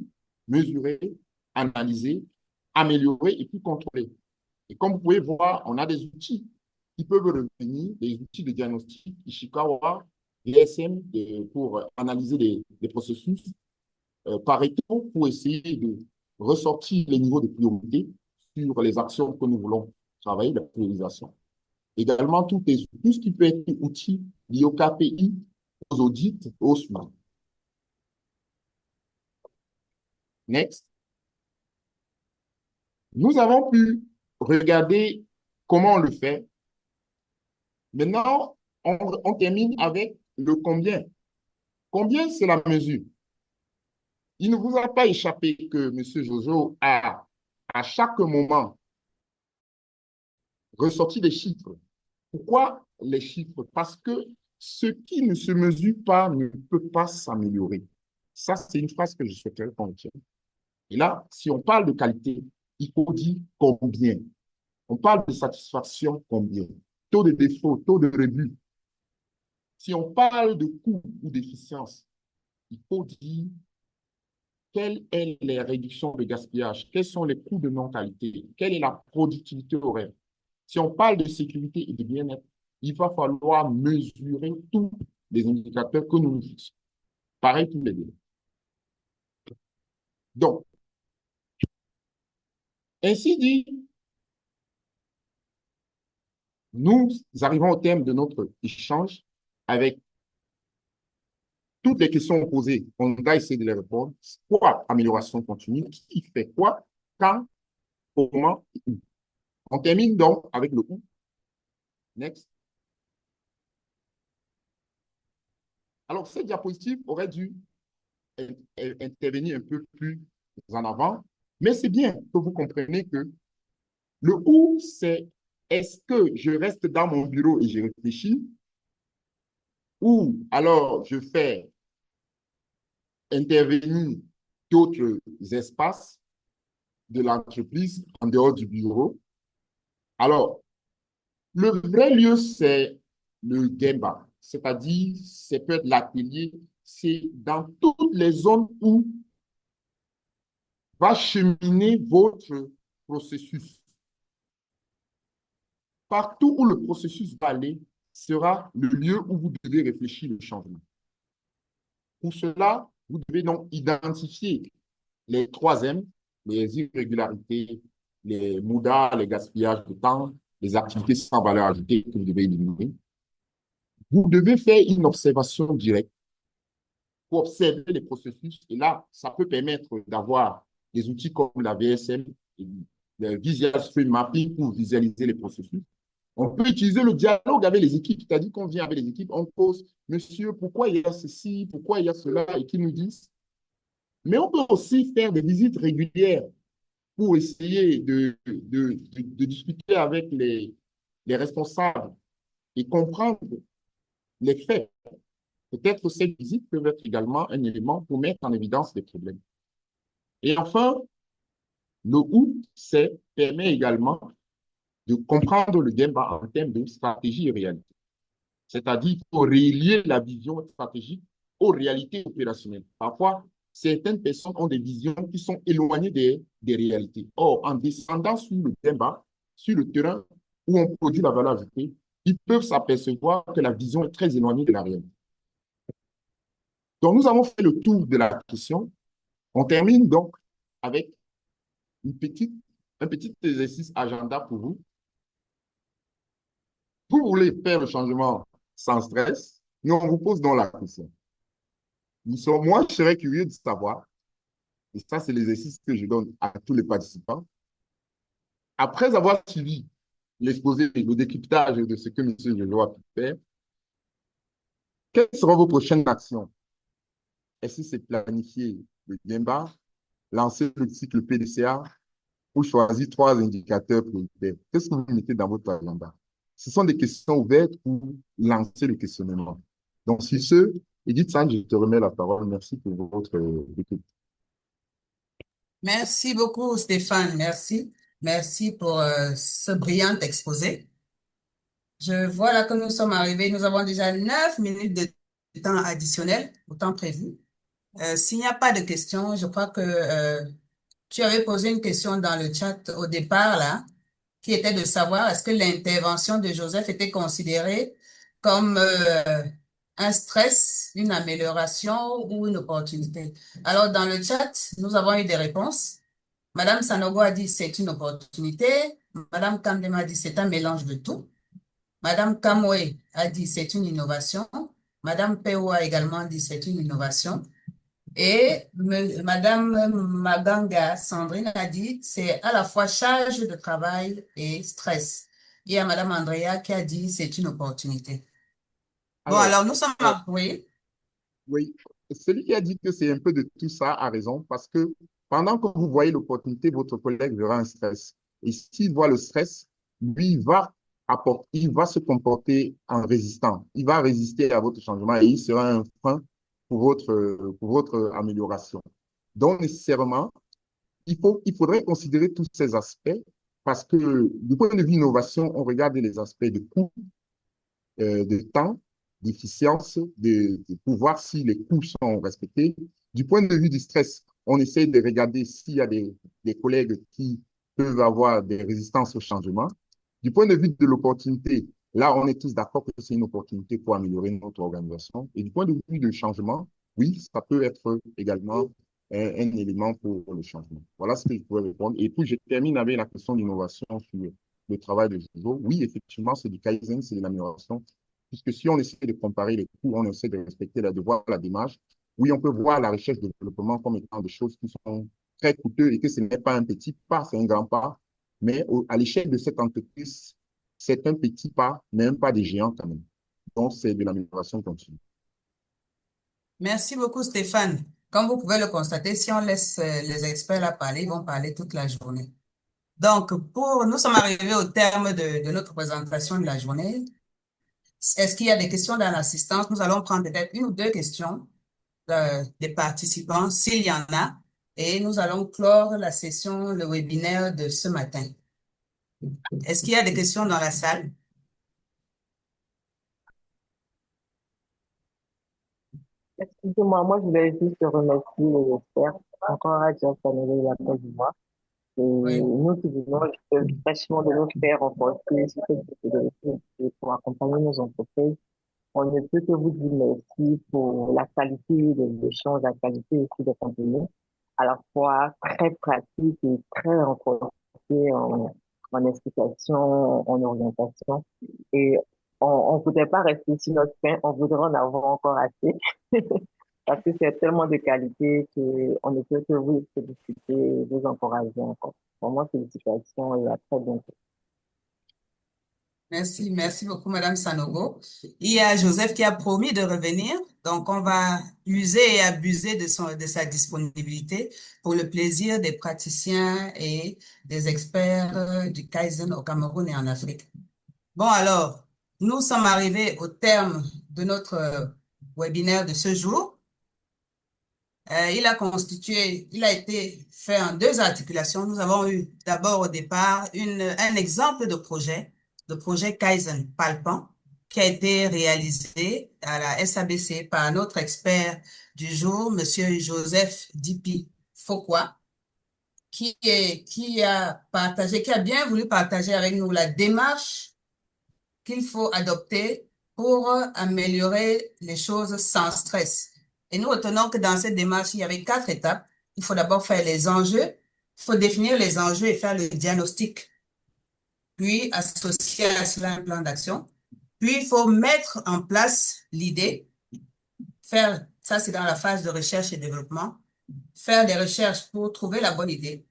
mesurer, analyser, améliorer et puis contrôler. Et comme vous pouvez voir, on a des outils qui peuvent revenir, des outils de diagnostic, Ishikawa, l'ESM pour analyser les processus, Pareto pour essayer de ressortir les niveaux de priorité sur les actions que nous voulons travailler, la priorisation. Également, tout ce qui peut être outil lié au KPI, aux audits, aux SMART. Next. Nous avons pu regarder comment on le fait. Maintenant, on termine avec le combien. Combien, c'est la mesure. Il ne vous a pas échappé que M. Jojo a, à chaque moment, ressorti des chiffres. Pourquoi les chiffres? Parce que ce qui ne se mesure pas ne peut pas s'améliorer. Ça, c'est une phrase que je souhaiterais qu'on retienne. Et là, si on parle de qualité, il faut dire combien. On parle de satisfaction, combien. Taux de défaut, taux de rebut. Si on parle de coût ou d'efficience, il faut dire quelle est la réduction de gaspillage, quels sont les coûts de non-qualité, quelle est la productivité horaire. Si on parle de sécurité et de bien-être, il va falloir mesurer tous les indicateurs que nous nous fixons. Pareil tous les deux. Donc, ainsi dit, nous arrivons au terme de notre échange avec toutes les questions posées, on va essayer de les répondre. Quoi, amélioration continue? Qui fait quoi? Quand? Comment? Où? On termine donc avec le où. Next. Alors, cette diapositive aurait dû intervenir un peu plus en avant, mais c'est bien que vous compreniez que le où, c'est est-ce que je reste dans mon bureau et je réfléchis, ou alors je fais intervenir d'autres espaces de l'entreprise en dehors du bureau. Alors, le vrai lieu, c'est le Gemba, c'est-à-dire, c'est peut être l'atelier, c'est dans toutes les zones où va cheminer votre processus. Partout où le processus va aller sera le lieu où vous devez réfléchir le changement. Pour cela, vous devez donc identifier les 3 M, les irrégularités, les moudas, les gaspillages de temps, les activités sans valeur ajoutée que vous devez éliminer. Vous devez faire une observation directe pour observer les processus. Et là, ça peut permettre d'avoir des outils comme la VSM, le Visual Stream Mapping pour visualiser les processus. On peut utiliser le dialogue avec les équipes, c'est-à-dire qu'on vient avec les équipes, on pose, monsieur, pourquoi il y a ceci, pourquoi il y a cela, et qu'ils nous disent. Mais on peut aussi faire des visites régulières pour essayer de discuter avec les responsables et comprendre les faits. Peut-être que ces visites peuvent être également un élément pour mettre en évidence les problèmes. Et enfin, le où, c'est permet également de comprendre le débat en termes de stratégie et réalité. C'est-à-dire qu'il faut relier la vision stratégique aux réalités opérationnelles. Parfois, certaines personnes ont des visions qui sont éloignées des réalités. Or, en descendant sur le débat, sur le terrain où on produit la valeur ajoutée, ils peuvent s'apercevoir que la vision est très éloignée de la réalité. Donc, nous avons fait le tour de la question. On termine donc avec un petit exercice agenda pour vous. Vous voulez faire le changement sans stress? Nous, on vous pose donc la question. Moi, je serais curieux de savoir, et ça, c'est l'exercice que je donne à tous les participants. Après avoir suivi l'exposé, le décryptage de ce que M. Leroy a pu faire, quelles seront vos prochaines actions? Est-ce que c'est planifier le Gemba, lancer le cycle PDCA ou choisir 3 indicateurs prioritaires? Qu'est-ce que vous mettez dans votre agenda? Ce sont des questions ouvertes pour lancer le questionnement. Donc, sur ce, Edith Sand, je te remets la parole. Merci pour votre écoute. Merci beaucoup, Stéphane. Merci. Merci pour ce brillant exposé. Je vois là que nous sommes arrivés, nous avons déjà 9 minutes de temps additionnel au temps prévu. S'il n'y a pas de questions, je crois que tu avais posé une question dans le chat au départ, là, qui était de savoir est-ce que l'intervention de Joseph était considérée comme un stress, une amélioration ou une opportunité. Alors, dans le chat, nous avons eu des réponses. Madame Sanogo a dit c'est une opportunité. Madame Kandema a dit c'est un mélange de tout. Madame Kamwe a dit c'est une innovation. Madame Peo a également dit c'est une innovation. Et Madame Maganga Sandrine a dit c'est à la fois charge de travail et stress. Il y a Madame Andrea qui a dit c'est une opportunité. Bon, alors nous sommes là. Oui. Oui, celui qui a dit que c'est un peu de tout ça a raison parce que pendant que vous voyez l'opportunité, votre collègue verra un stress. Et s'il voit le stress, lui, il va se comporter en résistant. Il va résister à votre changement et il sera un frein pour votre amélioration. Donc, nécessairement, il faudrait considérer tous ces aspects parce que du point de vue innovation, on regarde les aspects de coût, de temps, d'efficience, pour voir si les coûts sont respectés. Du point de vue du stress, on essaie de regarder s'il y a des collègues qui peuvent avoir des résistances au changement. Du point de vue de l'opportunité, là, on est tous d'accord que c'est une opportunité pour améliorer notre organisation. Et du point de vue du changement, oui, ça peut être également un élément pour le changement. Voilà ce que je pourrais répondre. Et puis, je termine avec la question d'innovation sur le travail de Jojo. Oui, effectivement, c'est du Kaizen, c'est de l'amélioration. puisque si on essaie de comparer les coûts, on essaie de voir la démarche, oui, on peut voir la recherche et développement comme étant des choses qui sont très coûteuses et que ce n'est pas un petit pas, c'est un grand pas. Mais à l'échelle de cette entreprise, c'est un petit pas, mais un pas des géants quand même. Donc, c'est de l'amélioration continue. Merci beaucoup, Stéphane. Comme vous pouvez le constater, si on laisse les experts là parler, ils vont parler toute la journée. Donc, nous sommes arrivés au terme de notre présentation de la journée. Est-ce qu'il y a des questions dans l'assistance? Nous allons prendre peut-être une ou deux questions des participants, s'il y en a, et nous allons clore la session, le webinaire de ce matin. Est-ce qu'il y a des questions dans la salle? Excusez-moi, moi, je voulais juste remercier les experts, encore à Jean Fanelli et la Côte d'Ivoire. Et Oui. nous qui venons fraîchement de nous faire renforcer sur cette méthodologie pour accompagner nos entreprises, on ne peut que vous dire merci pour la qualité des échanges, la qualité aussi des contenus, à la fois très pratique et très renforcé en explication, en orientation. Et on ne voudrait pas rester sur notre fin, on voudrait en avoir encore assez. Parce que c'est tellement de qualité qu'on ne peut que vous féliciter, vous encourager encore. Vraiment, félicitations et à très bientôt. Merci, merci beaucoup, Madame Sanogo. Il y a Joseph qui a promis de revenir, donc on va user et abuser de sa disponibilité pour le plaisir des praticiens et des experts du Kaizen au Cameroun et en Afrique. Bon, alors, nous sommes arrivés au terme de notre webinaire de ce jour. Il a été fait en deux articulations. Nous avons eu d'abord au départ un exemple de projet Kaizen palpant, qui a été réalisé à la SABC par notre expert du jour, Monsieur Joseph Dipi Fokwa, qui a bien voulu partager avec nous la démarche qu'il faut adopter pour améliorer les choses sans stress. Et nous retenons que dans cette démarche, il y avait 4 étapes. Il faut d'abord faire les enjeux, il faut définir les enjeux et faire le diagnostic, puis associer à cela un plan d'action. Puis, il faut mettre en place l'idée, ça c'est dans la phase de recherche et développement, faire des recherches pour trouver la bonne idée.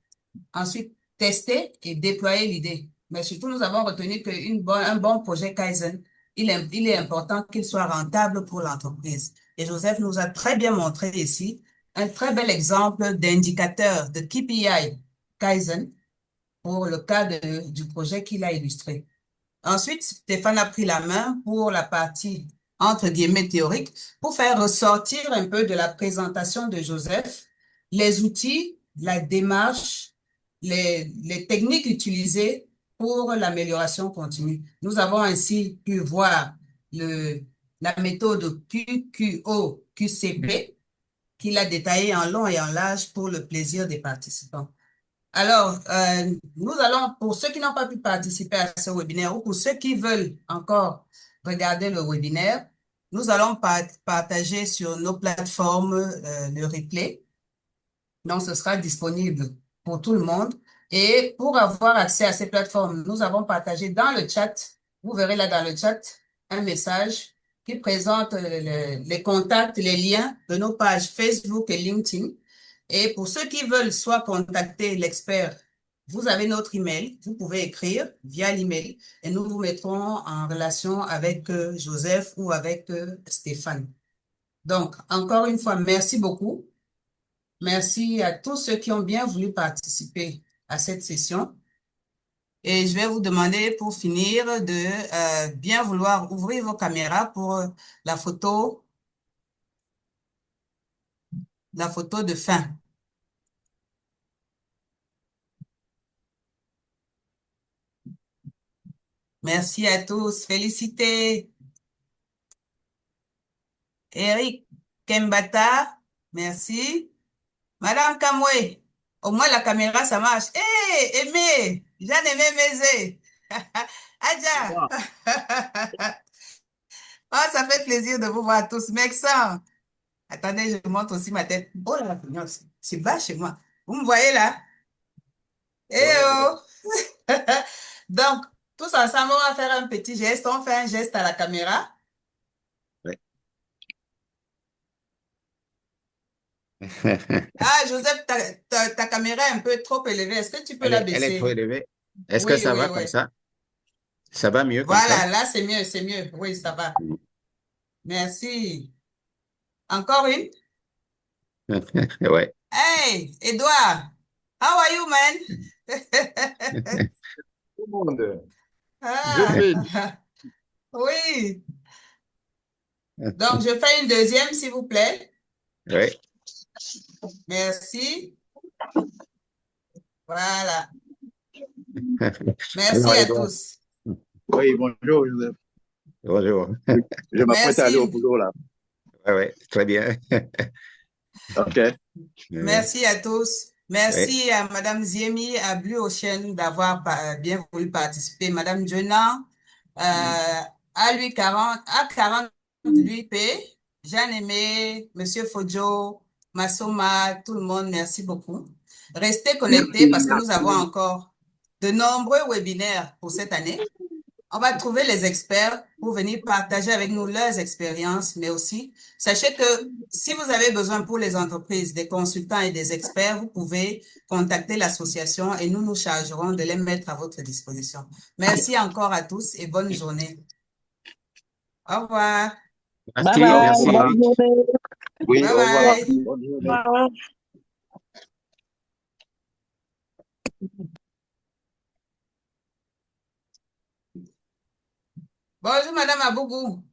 Ensuite, tester et déployer l'idée. Mais surtout, nous avons retenu qu'un bon projet Kaizen, il est important qu'il soit rentable pour l'entreprise. Et Joseph nous a très bien montré ici un très bel exemple d'indicateur de KPI Kaizen pour le cas du projet qu'il a illustré. Ensuite, Stéphane a pris la main pour la partie entre guillemets théorique pour faire ressortir un peu de la présentation de Joseph les outils, la démarche, les techniques utilisées pour l'amélioration continue. Nous avons ainsi pu voir la méthode QQO-QCP qu'il a détaillée en long et en large pour le plaisir des participants. Alors, nous allons, pour ceux qui n'ont pas pu participer à ce webinaire ou pour ceux qui veulent encore regarder le webinaire, nous allons partager sur nos plateformes le replay. Donc, ce sera disponible pour tout le monde. Et pour avoir accès à ces plateformes, nous avons partagé dans le chat, vous verrez là dans le chat, un message qui présente les contacts, les liens de nos pages Facebook et LinkedIn. Et pour ceux qui veulent soit contacter l'expert, vous avez notre email, vous pouvez écrire via l'email et nous vous mettrons en relation avec Joseph ou avec Stéphane. Donc, encore une fois, merci beaucoup. Merci à tous ceux qui ont bien voulu participer à cette session. Et je vais vous demander pour finir de bien vouloir ouvrir vos caméras pour la photo de fin. Merci à tous. Félicité. Eric Kembata, merci. Madame Kamwe, au moins la caméra, ça marche. Hé, Aimé, Jeanne-Aimé Mézé. Adja. Ah, ça fait plaisir de vous voir tous. Mexan. Attendez, je montre aussi ma tête. Oh là, c'est bas chez moi. Vous me voyez là? Eh oh! Donc, tous ensemble, on va faire un petit geste. On fait un geste à la caméra. Ah, Joseph, ta caméra est un peu trop élevée. Est-ce que tu peux la Elle est trop baisser? élevée. Est-ce que Oui, ça oui, va oui. comme ça? Ça va mieux comme ça? Voilà, là, c'est mieux, c'est mieux. Oui, ça va. Merci. Encore une? Ouais. Hey, Edouard, how are you, man? Tout le monde, je Ah, vais. oui. Donc, je fais une deuxième, s'il vous plaît. Ouais. Merci. Voilà. Alors, Merci à Edouard. tous. Oui, bonjour, Joseph. Bonjour. Oui, je m'apprête à aller au Merci. boulot là. Ouais, ouais, très bien. OK. Merci à tous. Ouais. Merci à Madame Ziemi, à Blue Ocean d'avoir bien voulu participer. Madame Jonah, à lui 40, à 40 lui P, Jeanne-Aimé, Monsieur Fojo, Masoma, tout le monde, merci beaucoup. Restez connectés parce que nous avons encore de nombreux webinaires pour cette année. On va trouver les experts pour venir partager avec nous leurs expériences, mais aussi, sachez que si vous avez besoin pour les entreprises des consultants et des experts, vous pouvez contacter l'association et nous nous chargerons de les mettre à votre disposition. Merci encore à tous et bonne journée. Au revoir. Bye Merci, Au bye. merci revoir. Bonne Edith. journée. Oui, Bye au revoir. bye. Bonne journée. Bye. Bonjour, Madame Abougou.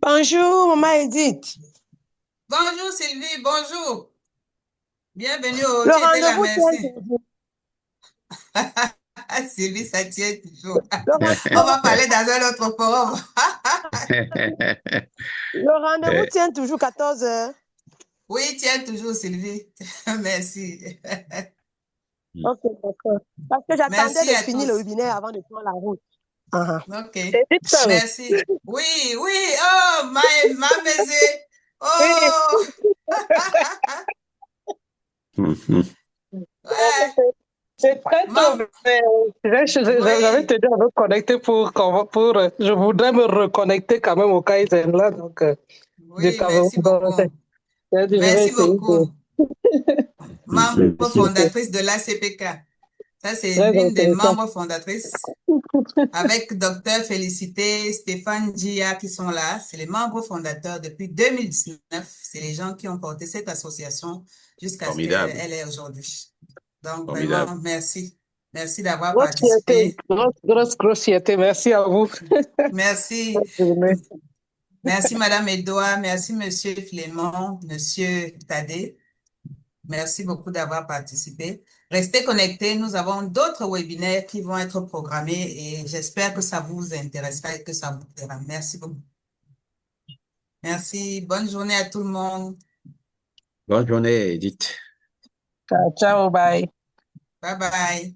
Bonjour, maman Edith. Bonjour, Sylvie. Bonjour. Bienvenue. Oh, Le tu étais là, rendez-vous tient merci. toujours. Sylvie, ça tient toujours. Le On va rendez-vous, parler dans un autre forum. le rendez-vous tient toujours 14 heures. Oui, tiens toujours, Sylvie. Merci. Ok, d'accord. Parce que j'attendais Merci de à finir le tous. webinaire avant de prendre la route. Ah, ah. OK. Edith, Merci. Oui, oui. Oh, ma maison. oui, Oh, ouais. C'est très tôt, Mam, mais j'avais oui, tenu à me connecter je voudrais me reconnecter quand même au cas où ils sont là, donc oui, merci donc, beaucoup. je vais Merci essayer beaucoup. Membre de fondatrice de l'ACPK. Ça, c'est très l'une des intéressant. membres fondatrices avec Docteur Félicité, Stéphane Gia qui sont là. C'est les membres fondateurs depuis 2019. C'est les gens qui ont porté cette association jusqu'à ce Formidable, qu'elle est aujourd'hui. Donc, formidable. vraiment, merci. Merci d'avoir Grosse fierté, participé. grosse fierté. Merci à vous. Merci. Bonne journée. Merci, Madame Edouard. Merci, Monsieur Clément, Monsieur Tadé. Merci beaucoup d'avoir participé. Restez connectés. Nous avons d'autres webinaires qui vont être programmés et j'espère que ça vous intéressera et que ça vous plaira. Merci beaucoup. Merci. Bonne journée à tout le monde. Bonne journée, Edith. Ciao, bye. Bye bye.